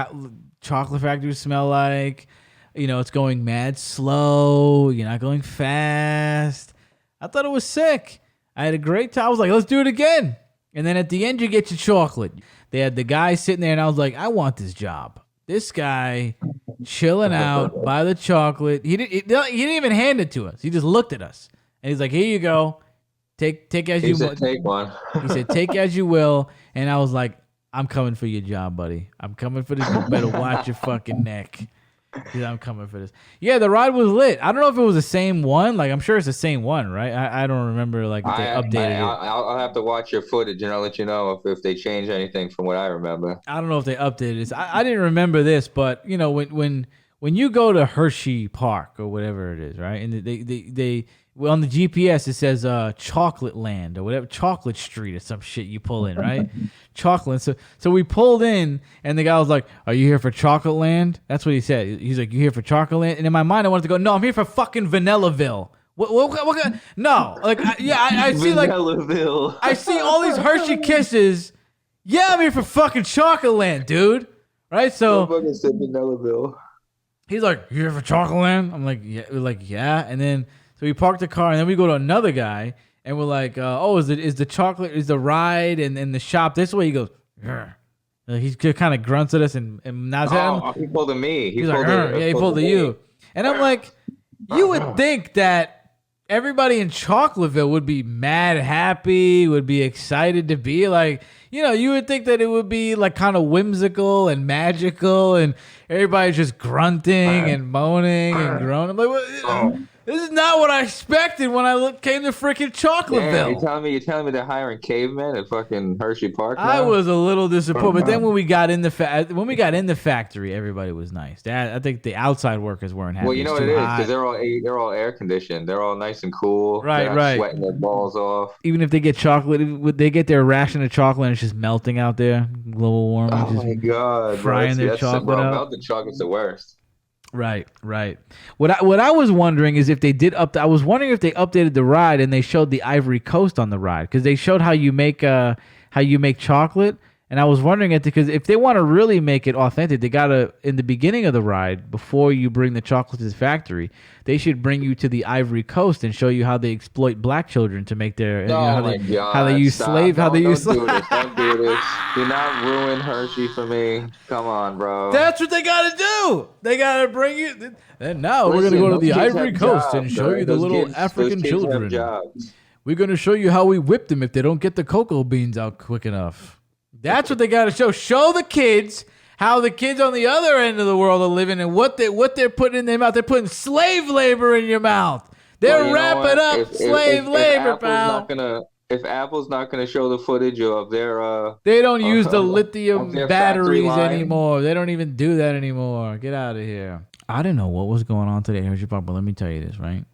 chocolate factory smell like. You know, it's going mad slow. You're not going fast. I thought it was sick. I had a great time. I was like, let's do it again. And then at the end, you get your chocolate. They had the guy sitting there, and I was like, I want this job. This guy chilling out by the chocolate. He didn't even hand it to us. He just looked at us, and he's like, "Here you go. Take as you will." Take one. He said, "Take as you will." And I was like, "I'm coming for your job, buddy. I'm coming for this. You better watch your fucking neck." He said, I'm coming for this. Yeah, the ride was lit. I don't know if it was the same one. Like, I'm sure it's the same one, right? I don't remember like if they updated it. I'll have to watch your footage and I'll let you know if they change anything from what I remember. I don't know if they updated this. I didn't remember this, but you know, when you go to Hershey Park or whatever it is, right? And they well, on the GPS it says Chocolate Land or whatever, Chocolate Street or some shit you pull in, right? Chocolate. So we pulled in and the guy was like, "Are you here for Chocolate Land?" That's what he said. He's like, "You here for Chocolate Land?" And in my mind I wanted to go, "No, I'm here for fucking Vanillaville." What kind? No, like I see like Vanillaville. I see all these Hershey Kisses. Yeah, I'm here for fucking Chocolate Land, dude. Right? So fucking said Vanillaville. he's like, "You here for Chocolate Land?" I'm like, "Yeah." We're like, "Yeah." And then so we parked the car and then we go to another guy and we're like, "Oh, is the ride and the shop this way?" He goes, "Grr." He kind of grunts at us and nods at him. He pulled a me. He's like, "Yeah, he pulled a you." And I'm like, you would think that everybody in Chocolateville would be mad happy, would be excited to be like, you know, you would think that it would be like kind of whimsical and magical and everybody's just grunting and moaning and groaning. I'm like, what? This is not what I expected when I came to freaking Chocolateville. Yeah, you're telling me they're hiring cavemen at fucking Hershey Park now? I was a little disappointed, but then when we got in the factory, everybody was nice. I think the outside workers weren't happy. Well, you know what it is because they're all air conditioned. They're all nice and cool. Right, they're not sweating their balls off. Even if they get chocolate, would they get their ration of chocolate and it's just melting out there, global warming? Oh my god, frying their chocolate out. Melted chocolate's the worst. Right. What I was wondering is if they did I was wondering if they updated the ride and they showed the Ivory Coast on the ride because they showed how you make chocolate. And I was wondering because if they want to really make it authentic, they gotta in the beginning of the ride before you bring the chocolate to the factory, they should bring you to the Ivory Coast and show you how they exploit black children to make their how they use slave. Don't do this. Don't do this. Do not ruin Hershey for me. Come on, bro. That's what they gotta do. They gotta bring you. And now we're gonna go to the Ivory Coast and show you the little African children. We're gonna show you how we whip them if they don't get the cocoa beans out quick enough. That's what they got to show. Show the kids how the kids on the other end of the world are living and what they're putting in their mouth. They're putting slave labor in your mouth. They're wrapping up slave labor, pal. If Apple's not gonna show the footage of their they don't use the lithium batteries anymore. They don't even do that anymore. Get out of here. I didn't know what was going on today at Hershey Park, but let me tell you this, right?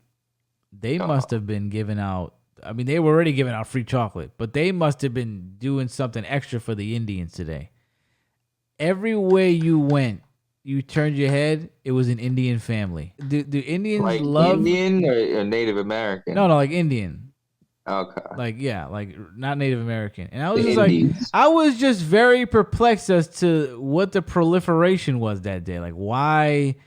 They must have been giving out. I mean, they were already giving out free chocolate, but they must have been doing something extra for the Indians today. Everywhere you went, you turned your head, it was an Indian family. Do Indians like love Indian or Native American? No, like Indian. Okay. Like not Native American. And I was I was just very perplexed as to what the proliferation was that day. Like why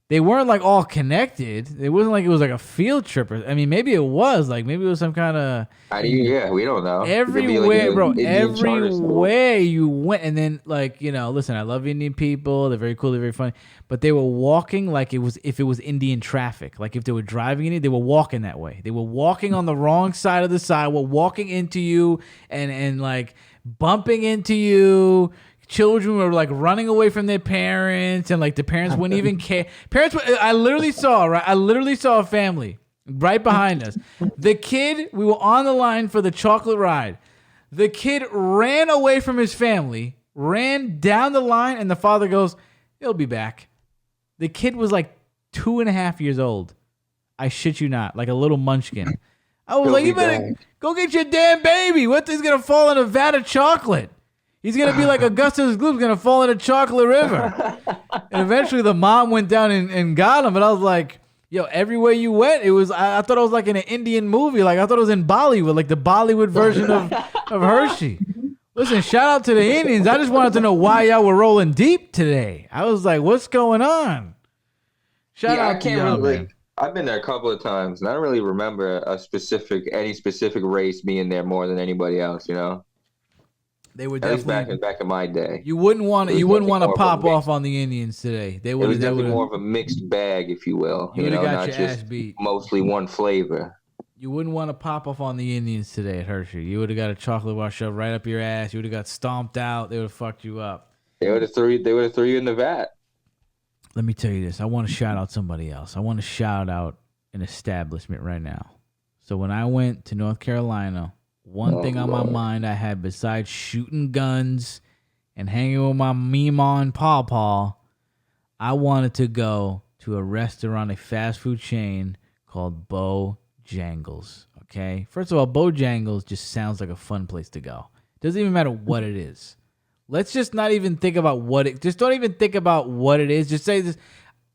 they weren't like all connected. It wasn't like it was like a field trip. I mean, maybe it was like maybe it was some kind of. Yeah, we don't know. Everywhere, bro. Everywhere you went, and then like listen, I love Indian people. They're very cool. They're very funny. But they were walking like if it was Indian traffic. Like if they were driving in it, they were walking that way. They were walking on the wrong side of the sidewalk, walking into you, and like bumping into you. Children were like running away from their parents, and like the parents wouldn't even care. I literally saw a family right behind us. The kid, we were on the line for the chocolate ride. The kid ran away from his family, ran down the line, and the father goes, "He'll be back." The kid was like 2.5 years old. I shit you not, like a little munchkin. I was like, you better go get your damn baby. What is gonna fall in a vat of chocolate? He's gonna be like Augustus Gloop's gonna fall in a chocolate river. And eventually the mom went down and got him, but I was like, yo, everywhere you went, it was. I thought I was like in an Indian movie. Like I thought it was in Bollywood, like the Bollywood version of Hershey. Listen, shout out to the Indians. I just wanted to know why y'all were rolling deep today. I was like, what's going on? Shout out to y'all, man. I've been there a couple of times, and I don't really remember any specific race being there more than anybody else. You know, they were at least definitely back in my day. You wouldn't want to pop off on the Indians today. It was definitely more of a mixed bag, if you will. You know, got not your just ass beat. Mostly one flavor. You wouldn't want to pop off on the Indians today at Hershey. You would have got a chocolate bar shoved right up your ass. You would have got stomped out. They would have fucked you up. They would have threw you in the vat. Let me tell you this. I want to shout out somebody else. I want to shout out an establishment right now. So when I went to North Carolina, one thing on my mind I had besides shooting guns and hanging with my Meemaw and Pawpaw, I wanted to go to a restaurant, a fast food chain called Bojangles. Okay? First of all, Bojangles just sounds like a fun place to go. Doesn't even matter what it is. Let's just not even think about just don't even think about what it is. Just say this.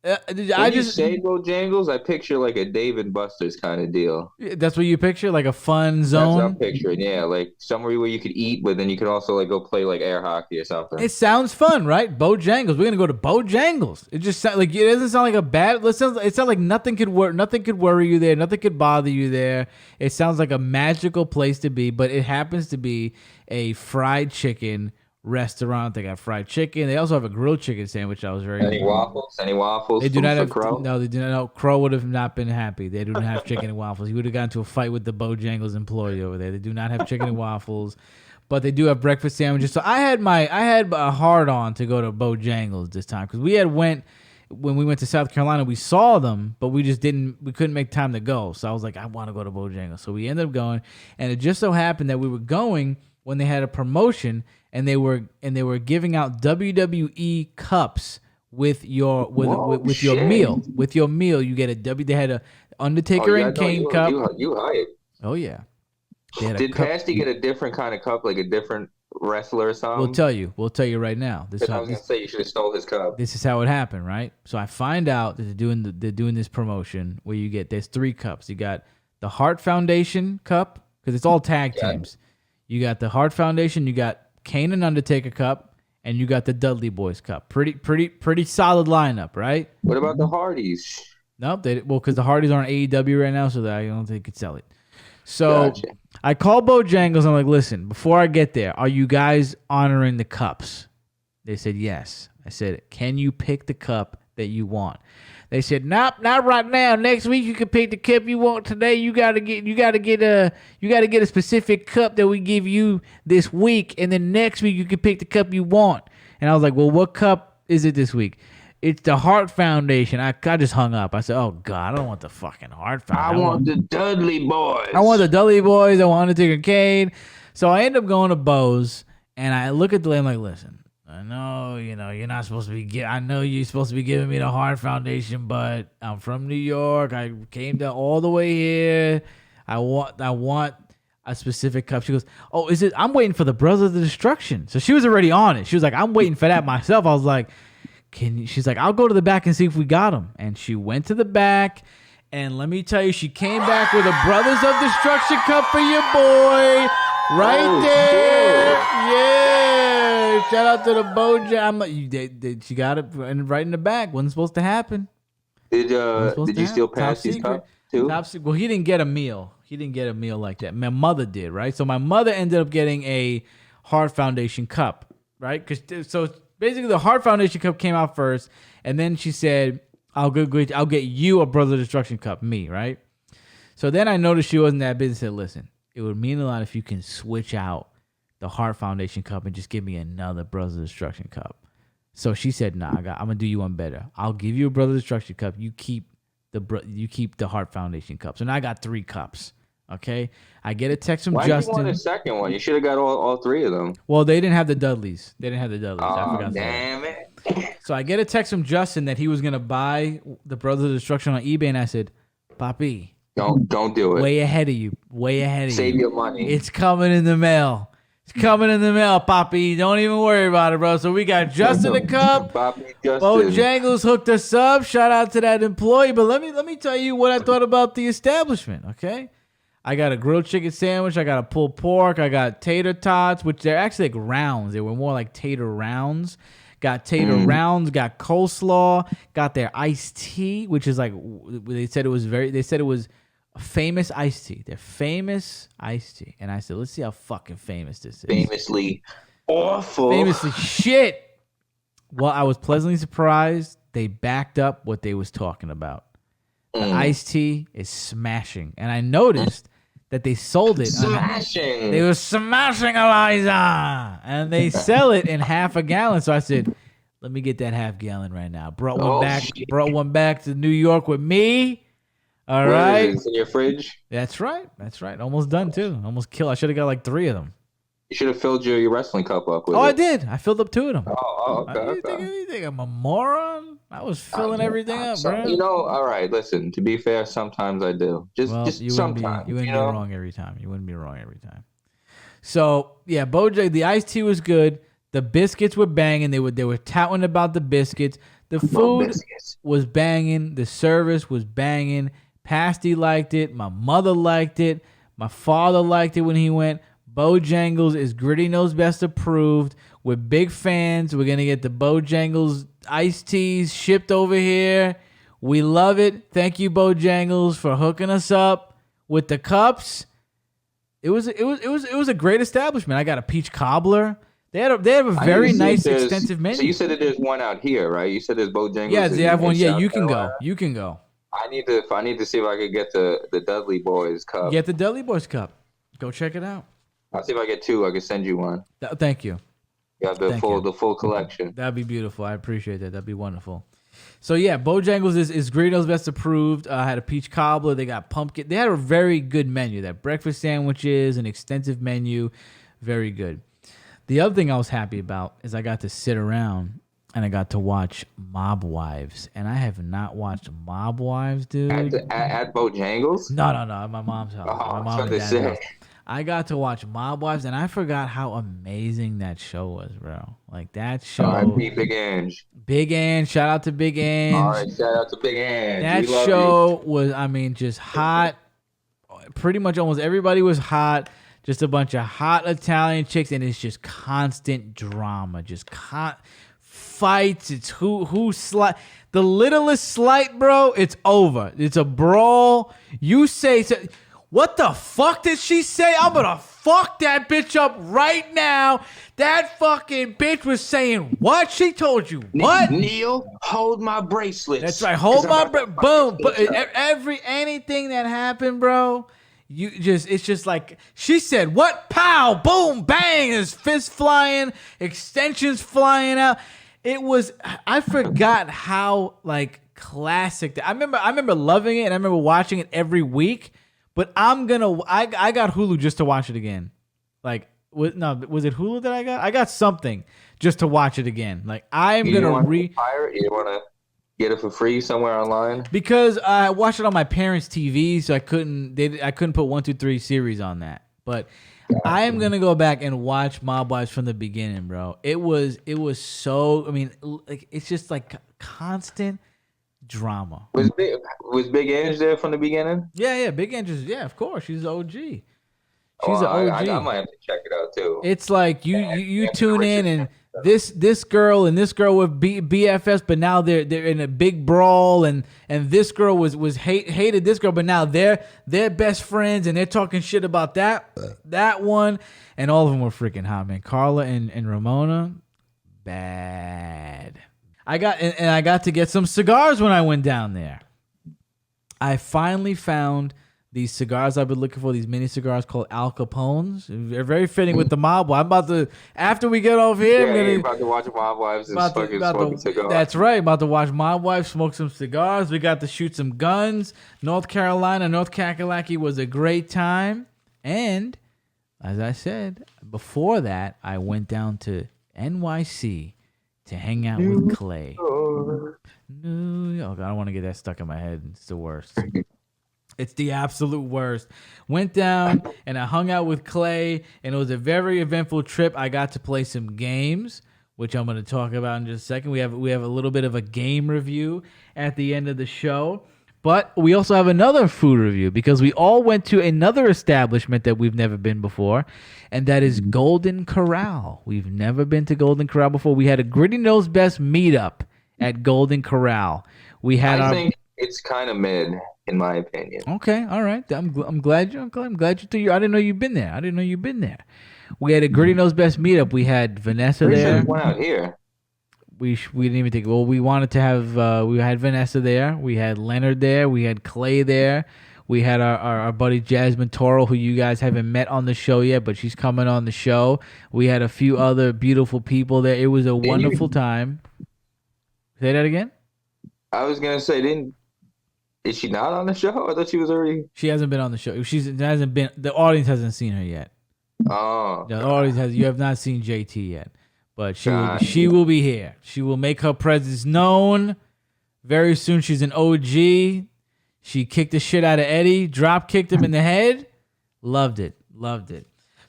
When you say Bojangles, I picture like a Dave and Buster's kind of deal. That's what you picture, like a fun zone. That's what I'm picturing. Yeah, like somewhere where you could eat, but then you could also like go play like air hockey or something. It sounds fun, right? Bojangles. We're gonna go to Bojangles. It just like it doesn't sound like a bad. It sounds like nothing could worry you there. Nothing could bother you there. It sounds like a magical place to be, but it happens to be a fried chicken restaurant. They got fried chicken. They also have a grilled chicken sandwich. I was very Any waffles? They do not have Crow? No, they do not. No, Crow would have not been happy. They do not have chicken and waffles. He would have gotten into a fight with the Bojangles employee over there. They do not have chicken and waffles, but they do have breakfast sandwiches. So I had a hard on to go to Bojangles this time because when we went to South Carolina, we saw them, but we couldn't make time to go. So I was like, I want to go to Bojangles. So we ended up going, and it just so happened that we were going when they had a promotion. And they were giving out WWE cups with your meal. With your meal, you get a W. They had a Undertaker and Kane cup. You hype. Oh yeah. Did Pasty get a different kind of cup, like a different wrestler or something? We'll tell you right now. I was gonna say you should have stole his cup. This is how it happened, right? So I find out that they're doing this promotion where there's 3 cups. You got the Hart Foundation cup because it's all tag teams. You got the Hart Foundation. You got Kane and Undertaker cup, and you got the Dudley Boys cup. Pretty solid lineup, right? What about the Hardys? Nope. Because the Hardys aren't AEW right now, so I don't think they could sell it. So gotcha. I called Bojangles. I'm like, listen, before I get there, are you guys honoring the cups? They said yes. I said, can you pick the cup that you want? They said, nope, not right now. Next week you can pick the cup you want. Today you gotta get a specific cup that we give you this week, and then next week you can pick the cup you want. And I was like, well, what cup is it this week? It's the Hart Foundation. I just hung up. I said, oh God, I don't want the fucking Hart Foundation. I want the Dudley Boys. I want the Dudley Boys. I want Undertaker Kane. So I end up going to Bo's, and I look at the lady. I'm like, listen. I know, you're not supposed to be. I know you're supposed to be giving me the Hart Foundation, but I'm from New York. I came down all the way here. I want a specific cup. She goes, oh, is it? I'm waiting for the Brothers of Destruction. So she was already on it. She was like, I'm waiting for that myself. I was like, she's like, I'll go to the back and see if we got them. And she went to the back, and let me tell you, she came back with a Brothers of Destruction cup for your boy, right there. Yeah. Shout out to the Bojangles. She got it right in the back. Wasn't supposed to happen. Did you steal Patsy's cup too? Well, he didn't get a meal. He didn't get a meal like that. My mother did, right? So my mother ended up getting a Hart Foundation cup, right? So basically, the Hart Foundation cup came out first, and then she said, I'll get you a Brother Destruction cup, me, right? So then I noticed she wasn't that busy. Said, listen, it would mean a lot if you can switch out the Hart Foundation cup and just give me another Brothers Destruction cup. So she said, nah, I'm gonna do you one better. I'll give you a Brothers Destruction cup. You keep the Hart Foundation cup. So now I got 3 cups. Okay, I get a text from Justin. Why you want a second one? You should have got all 3 of them. Well, they didn't have the Dudleys. I forgot. Damn it! So I get a text from Justin that he was gonna buy the Brothers of Destruction on eBay, and I said, "Papi, don't do it. way ahead of you. Way ahead of Save you. your money. It's coming in the mail. It's coming in the mail, Papi. Don't even worry about it, bro." So we got Justin the Cup. Papi Justin. Bojangles hooked us up. Shout out to that employee. But let me tell you what I thought about the establishment. Okay, I got a grilled chicken sandwich. I got a pulled pork. I got tater tots, which they're actually like rounds. They were more like tater rounds. Got tater rounds. Got coleslaw. Got their iced tea, which is like they said it was a famous iced tea. They're famous iced tea. And I said, let's see how fucking famous this is. Famously awful. Famously shit. Well, I was pleasantly surprised. They backed up what they was talking about. The iced tea is smashing. And I noticed that they sold it. Smashing. They were smashing, Eliza. And they sell it in half a gallon. So I said, let me get that half gallon right now. Brought one back to New York with me. All right. It's in your fridge? That's right. Almost done, too. Almost killed. I should have got like 3 of them. You should have filled your wrestling cup up with it. I did. I filled up 2 of them. Okay. You think I'm a moron? I was filling everything up, bro. You know, all right, listen, to be fair, sometimes I do. Just sometimes. You wouldn't be wrong every time. So, yeah, the iced tea was good. The biscuits were banging. They were touting about the biscuits. The food was banging. The service was banging. Pasty liked it. My mother liked it. My father liked it when he went. Bojangles is Gritty Knows Best approved. We're big fans. We're going to get the Bojangles iced teas shipped over here. We love it. Thank you, Bojangles, for hooking us up with the cups. It was a great establishment. I got a peach cobbler. They have a very nice, extensive menu. So you said that there's one out here, right? You said there's Bojangles. Yeah, they have one. Yeah, you can go. You can go. I need to see if I could get the Dudley Boys cup. Get the Dudley Boys cup. Go check it out. I'll see if I get 2. I can send you one. Thank you. You have the full collection. That'd be beautiful. I appreciate that. That'd be wonderful. So yeah, Bojangles is Greedo's Best approved. I had a peach cobbler. They got pumpkin. They had a very good menu. That breakfast sandwiches, an extensive menu, very good. The other thing I was happy about is I got to sit around and I got to watch Mob Wives, and I have not watched Mob Wives, dude. At Bojangles? No, at my mom's house. My mom and dad's house. I got to watch Mob Wives, and I forgot how amazing that show was, bro. Like, that show. R.I.P. Big Ange. Big Ange. Shout out to Big Ange. All right, shout out to Big Ange. That show was, just hot. Pretty much almost everybody was hot. Just a bunch of hot Italian chicks, and it's just constant drama. Just fights. It's who slight. The littlest slight, bro, it's over. It's a brawl. You say... What the fuck did she say? I'm gonna fuck that bitch up right now. That fucking bitch was saying what? She told you what? Neil, hold my bracelets. That's right. Hold my boom. But anything that happened, bro, it's just like she said what? Pow, boom, bang. There's fists flying, extensions flying out. I forgot how like classic. I remember loving it, and I remember watching it every week. But I got Hulu just to watch it again. Like, was it Hulu that I got? I got something just to watch it again. Like, I'm going to pirate? You want to get it for free somewhere online? Because I watched it on my parents' TV, so I couldn't put 1, 2, 3 series on that. But I am going to go back and watch Mob Wives from the beginning, bro. It was so, like, it's just like constant drama. Was Big Ange there from the beginning? Yeah, Big Ange is, of course. She's OG. She's an OG. I might have to check it out too. It's like you tune in and this girl and this girl were BFFs, but now they're in a big brawl, and this girl was hated this girl, but now they're best friends and they're talking shit about that one, and all of them were freaking hot, man. Carla and Ramona, bad. I got to get some cigars when I went down there. I finally found these cigars I've been looking for, these mini cigars called Al Capones. They're very fitting with the Mob Wives. I'm about to, after we get off here, you're about to watch Mob Wives and smoke cigars. That's right. About to watch Mob Wives, smoke some cigars. We got to shoot some guns. North Carolina, North Kakalaki was a great time. And, as I said, before that, I went down to NYC to hang out with Clay. New York. I don't want to get that stuck in my head. It's the worst. It's the absolute worst. Went down and I hung out with Clay, and it was a very eventful trip. I got to play some games, which I'm going to talk about in just a second. We have a little bit of a game review at the end of the show, but we also have another food review because we all went to another establishment that we've never been before, and that is Golden Corral. We've never been to Golden Corral before. We had a Gritty Knows Best meetup at Golden Corral. I think it's kind of mid, in my opinion. Okay, all right. I'm glad you. I'm glad you threw you. I didn't know you've been there. We had a Gritty Knows Best meetup. We had Vanessa there. We went out here. We didn't even think. Well, we wanted to have. We had Vanessa there. We had Leonard there. We had Clay there. We had our buddy Jasmine Toro, who you guys haven't met on the show yet, but she's coming on the show. We had a few other beautiful people there. It was a wonderful time. Say that again? I was gonna say, is she not on the show? I thought she was already. She hasn't been on the show. The audience hasn't seen her yet. Oh. The audience has. You have not seen JT yet, but she will be here. She will make her presence known very soon. She's an OG. She kicked the shit out of Eddie. Drop kicked him in the head. Loved it.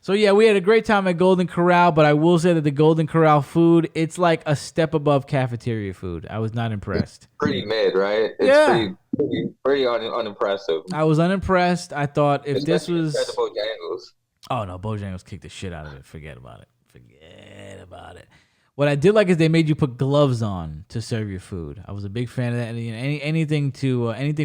So, yeah, we had a great time at Golden Corral, but I will say that the Golden Corral food, it's like a step above cafeteria food. I was not impressed. Pretty mid, right? Yeah. Pretty unimpressive. I was unimpressed. I thought if this was... The Bojangles. Oh, no, Bojangles kicked the shit out of it. Forget about it. What I did like is they made you put gloves on to serve your food. I was a big fan of that. Anything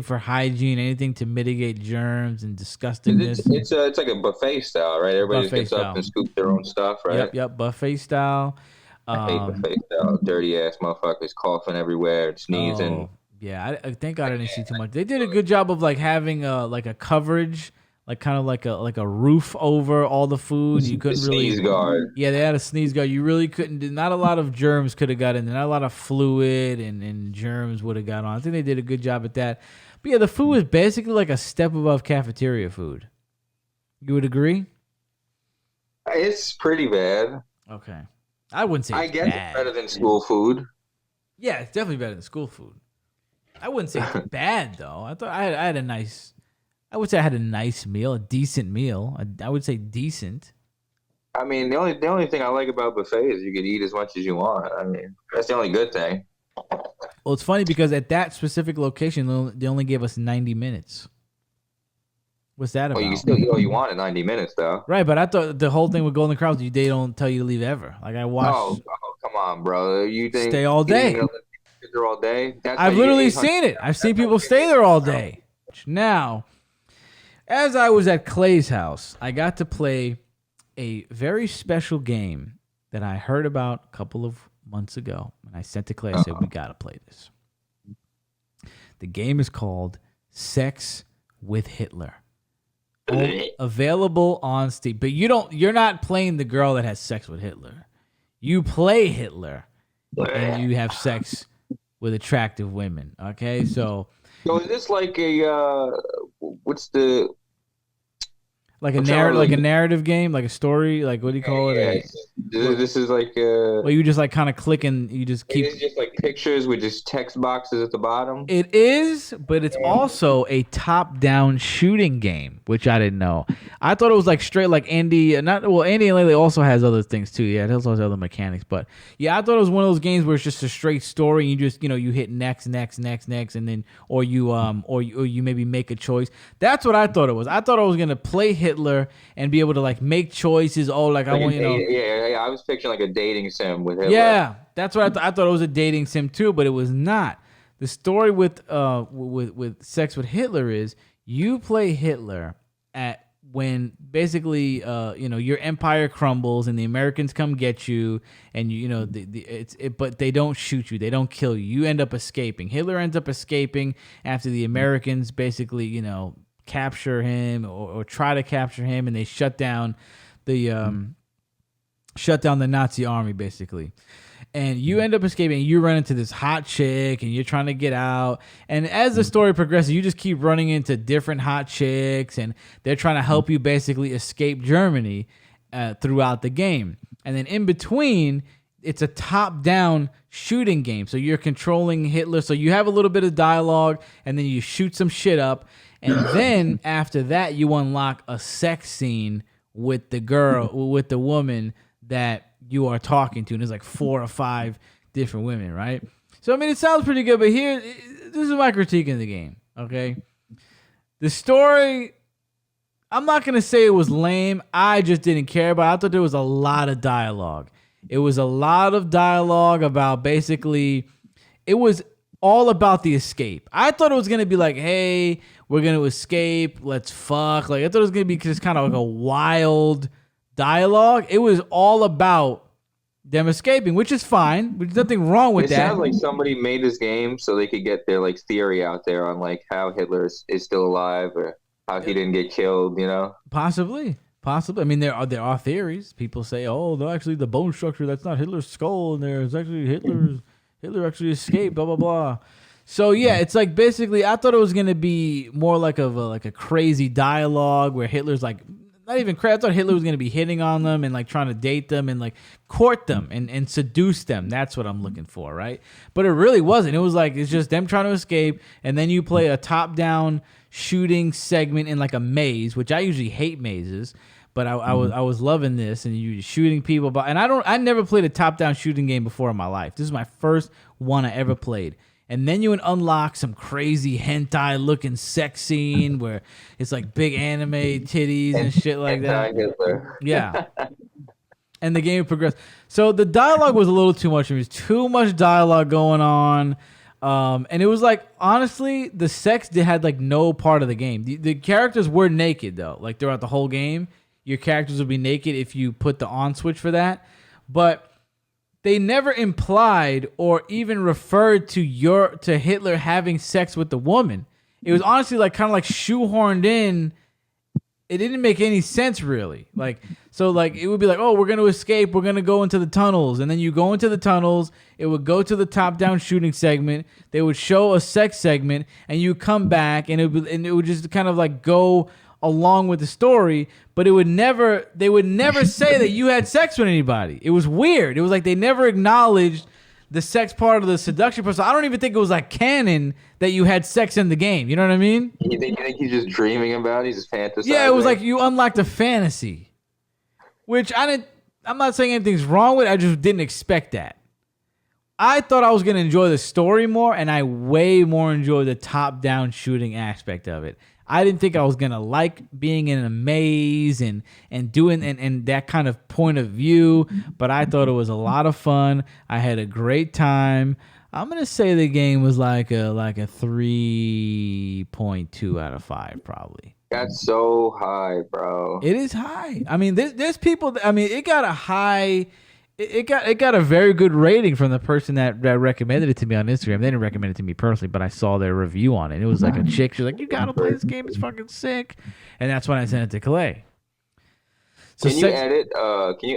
for hygiene, anything to mitigate germs and disgustingness. It's like a buffet style, right? Everybody gets up and scoops their own stuff, right? Yep, buffet style. I hate buffet style. Dirty ass motherfuckers coughing everywhere, sneezing. Yeah, I thank God I didn't see too much. They did a good job of like having a coverage. Like kind of like a roof over all the food. You couldn't really sneeze guard. Yeah, they had a sneeze guard. You really couldn't. Not a lot of germs could have got in there. Not a lot of fluid and germs would have got on. I think they did a good job at that. But yeah, the food was basically like a step above cafeteria food. You would agree? It's pretty bad. Okay, I wouldn't say. I guess it's better than school food. Yeah, it's definitely better than school food. I wouldn't say it's bad though. I thought I had a nice. I would say I had a nice meal, a decent meal. I would say decent. I mean, the only thing I like about buffet is you could eat as much as you want. I mean, that's the only good thing. Well, it's funny because at that specific location, they only gave us 90 minutes. What's that about? Well, you can still eat all you want in 90 minutes, though. Right, but I thought the whole thing with Golden Corral, they don't tell you to leave ever. Like I watched. Oh, come on, bro. You think stay all day? There all day? I've literally seen it. I've seen people stay there all day. Now. As I was at Clay's house, I got to play a very special game that I heard about a couple of months ago. And I sent to Clay, I said, we got to play this. The game is called Sex with Hitler. Available on Steam. But you're not playing the girl that has sex with Hitler. You play Hitler and you have sex with attractive women. Okay, so is this like a what's the like a narrative game, like a story, like what do you call it? This is like well, you just like kind of click and you just keep. It's just like pictures with just text boxes at the bottom. It is, but it's also a top-down shooting game, which I didn't know. I thought it was like straight like Andy. Andy and Lele also has other things too. Yeah, it also has other mechanics, but yeah, I thought it was one of those games where it's just a straight story. And you just you hit next, and then or you maybe make a choice. That's what I thought it was. I thought I was gonna play Hitler and be able to like make choices. Oh, like I want Yeah, I was picturing like a dating sim with Hitler. Yeah, that's what I thought it was a dating sim too, but it was not. The story with Sex with Hitler is you play Hitler at when basically your empire crumbles and the Americans come get you and but they don't shoot you, they don't kill you. You end up escaping. Hitler ends up escaping after the Americans basically capture him or try to capture him, and they shut down the Nazi army basically. And you end up escaping. You run into this hot chick, and you're trying to get out. And as the story progresses, you just keep running into different hot chicks, and they're trying to help you basically escape Germany throughout the game. And then in between, it's a top-down shooting game. So you're controlling Hitler. So you have a little bit of dialogue, and then you shoot some shit up. And then after that, you unlock a sex scene with the woman that you are talking to. And there's like 4 or 5 different women, right? So, I mean, it sounds pretty good, but this is my critique of the game, okay? The story, I'm not going to say it was lame. I just didn't care, but I thought there was a lot of dialogue. It was a lot of dialogue about basically, it was all about the escape. I thought it was going to be like, hey, we're going to escape, let's fuck. Like, I thought it was going to be just kind of like a wild dialogue. It was all about them escaping, which is fine. There's nothing wrong with that. It sounds like somebody made this game so they could get their like theory out there on like how Hitler is still alive or how he didn't get killed, you know? Possibly. I mean, there are theories. People say, oh, no, actually the bone structure, that's not Hitler's skull, and there's actually Hitler actually escaped, blah, blah, blah. So, yeah, it's like basically I thought it was going to be more like a crazy dialogue where Hitler's like, not even crazy. I thought Hitler was going to be hitting on them and like trying to date them and like court them and seduce them. That's what I'm looking for, right? But it really wasn't. It was like it's just them trying to escape, and then you play a top-down shooting segment in like a maze, which I usually hate mazes. But I was loving this, and you shooting people. And I never played a top-down shooting game before in my life. This is my first one I ever played. And then you would unlock some crazy hentai-looking sex scene where it's like big anime titties and shit like that. Hitler. Yeah. And the game progressed. So the dialogue was a little too much. There was too much dialogue going on. And it was like, honestly, the sex had like no part of the game. The characters were naked, though. Like throughout the whole game, your characters would be naked if you put the on switch for that. But they never implied or even referred to Hitler having sex with the woman. It was honestly like kind of like shoehorned in. It didn't make any sense really. Like, so like it would be like, oh, we're going to escape. We're going to go into the tunnels. And then you go into the tunnels. It would go to the top down shooting segment. They would show a sex segment and you come back and it would just kind of like go along with the story, but they would never say that you had sex with anybody. It was weird. It was like they never acknowledged the sex part of the seduction process. I don't even think it was like canon that you had sex in the game. You know what I mean? You think he's just dreaming about it? He's just fantasizing? Yeah, it was like you unlocked a fantasy, which I'm not saying anything's wrong with it. I just didn't expect that. I thought I was going to enjoy the story more, and I way more enjoyed the top-down shooting aspect of it. I didn't think I was going to like being in a maze and doing and that kind of point of view, but I thought it was a lot of fun. I had a great time. I'm going to say the game was like a 3.2 out of 5 probably. That's so high, bro. It is high. I mean, there's people, I mean, it got a high... It got a very good rating from the person that recommended it to me on Instagram. They didn't recommend it to me personally, but I saw their review on it. It was like a chick. She was like, "You gotta play this game. It's fucking sick." And that's when I sent it to Clay. So Can you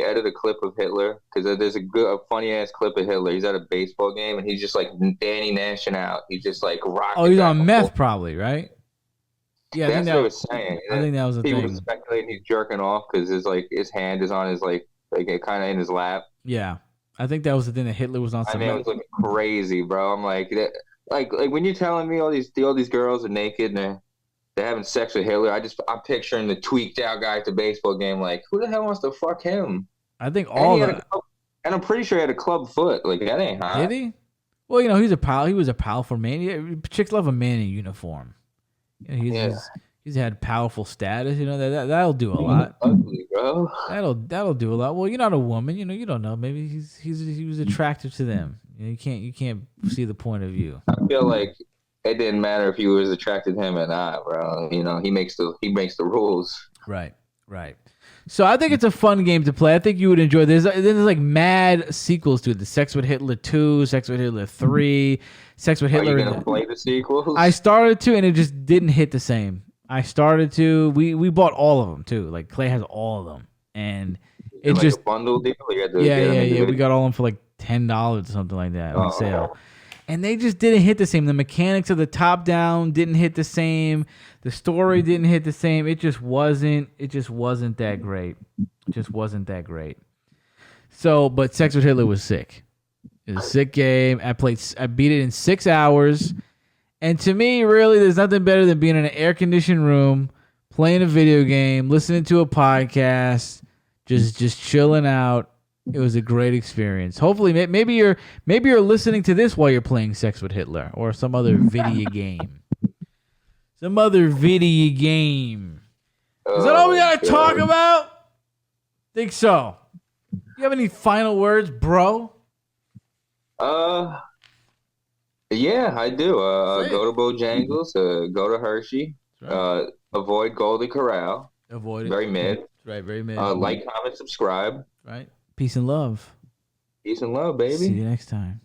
edit a clip of Hitler? Because there's a funny ass clip of Hitler. He's at a baseball game and he's just like Danny Nashing out. He's just like rocking. Oh, he's on meth, probably, right? Yeah, that's what I was saying. I think that was the people thing. speculating he's jerking off because his hand is on his like kind of in his lap. Yeah, I think that was the thing that Hitler was on. I mean, it was looking crazy, bro. I'm like when you're telling me all these girls are naked and they're having sex with Hitler, I'm picturing the tweaked out guy at the baseball game. Like, who the hell wants to fuck him? I think and I'm pretty sure he had a club foot. Like that ain't hot. Did he? Well, he's a pal. He was a powerful man. Yeah, chicks love a man in uniform. He's had powerful status, that'll do a lot. Ugly, bro. That'll do a lot. Well, you're not a woman, you don't know. Maybe he was attracted to them. You can't see the point of view. I feel like it didn't matter if he was attracted to him or not, bro. He makes the rules. Right. So I think it's a fun game to play. I think you would enjoy this. There's like mad sequels to it. The Sex with Hitler 2, Sex with Hitler 3, Sex with Hitler. Are you gonna play the sequels? I started to, and it just didn't hit the same. I started to. We bought all of them too. Like Clay has all of them, and it like just a bundle deal. Yeah. We got all of them for like $10 or something like that on sale, and they just didn't hit the same. The mechanics of the top down didn't hit the same. The story didn't hit the same. It just wasn't that great. So, but Sex with Hitler was sick. It was a sick game. I beat it in 6 hours. And to me, really, there's nothing better than being in an air-conditioned room, playing a video game, listening to a podcast, just chilling out. It was a great experience. Hopefully, maybe you're listening to this while you're playing Sex with Hitler or some other video game. Some other video game. Is that all we gotta talk about? Think so. You have any final words, bro? Yeah, I do. Go to Bojangles. Go to Hershey. Right. Avoid Golden Corral. Avoid it. Very mid. Right, very mid. Like, comment, subscribe. Right. Peace and love. Peace and love, baby. See you next time.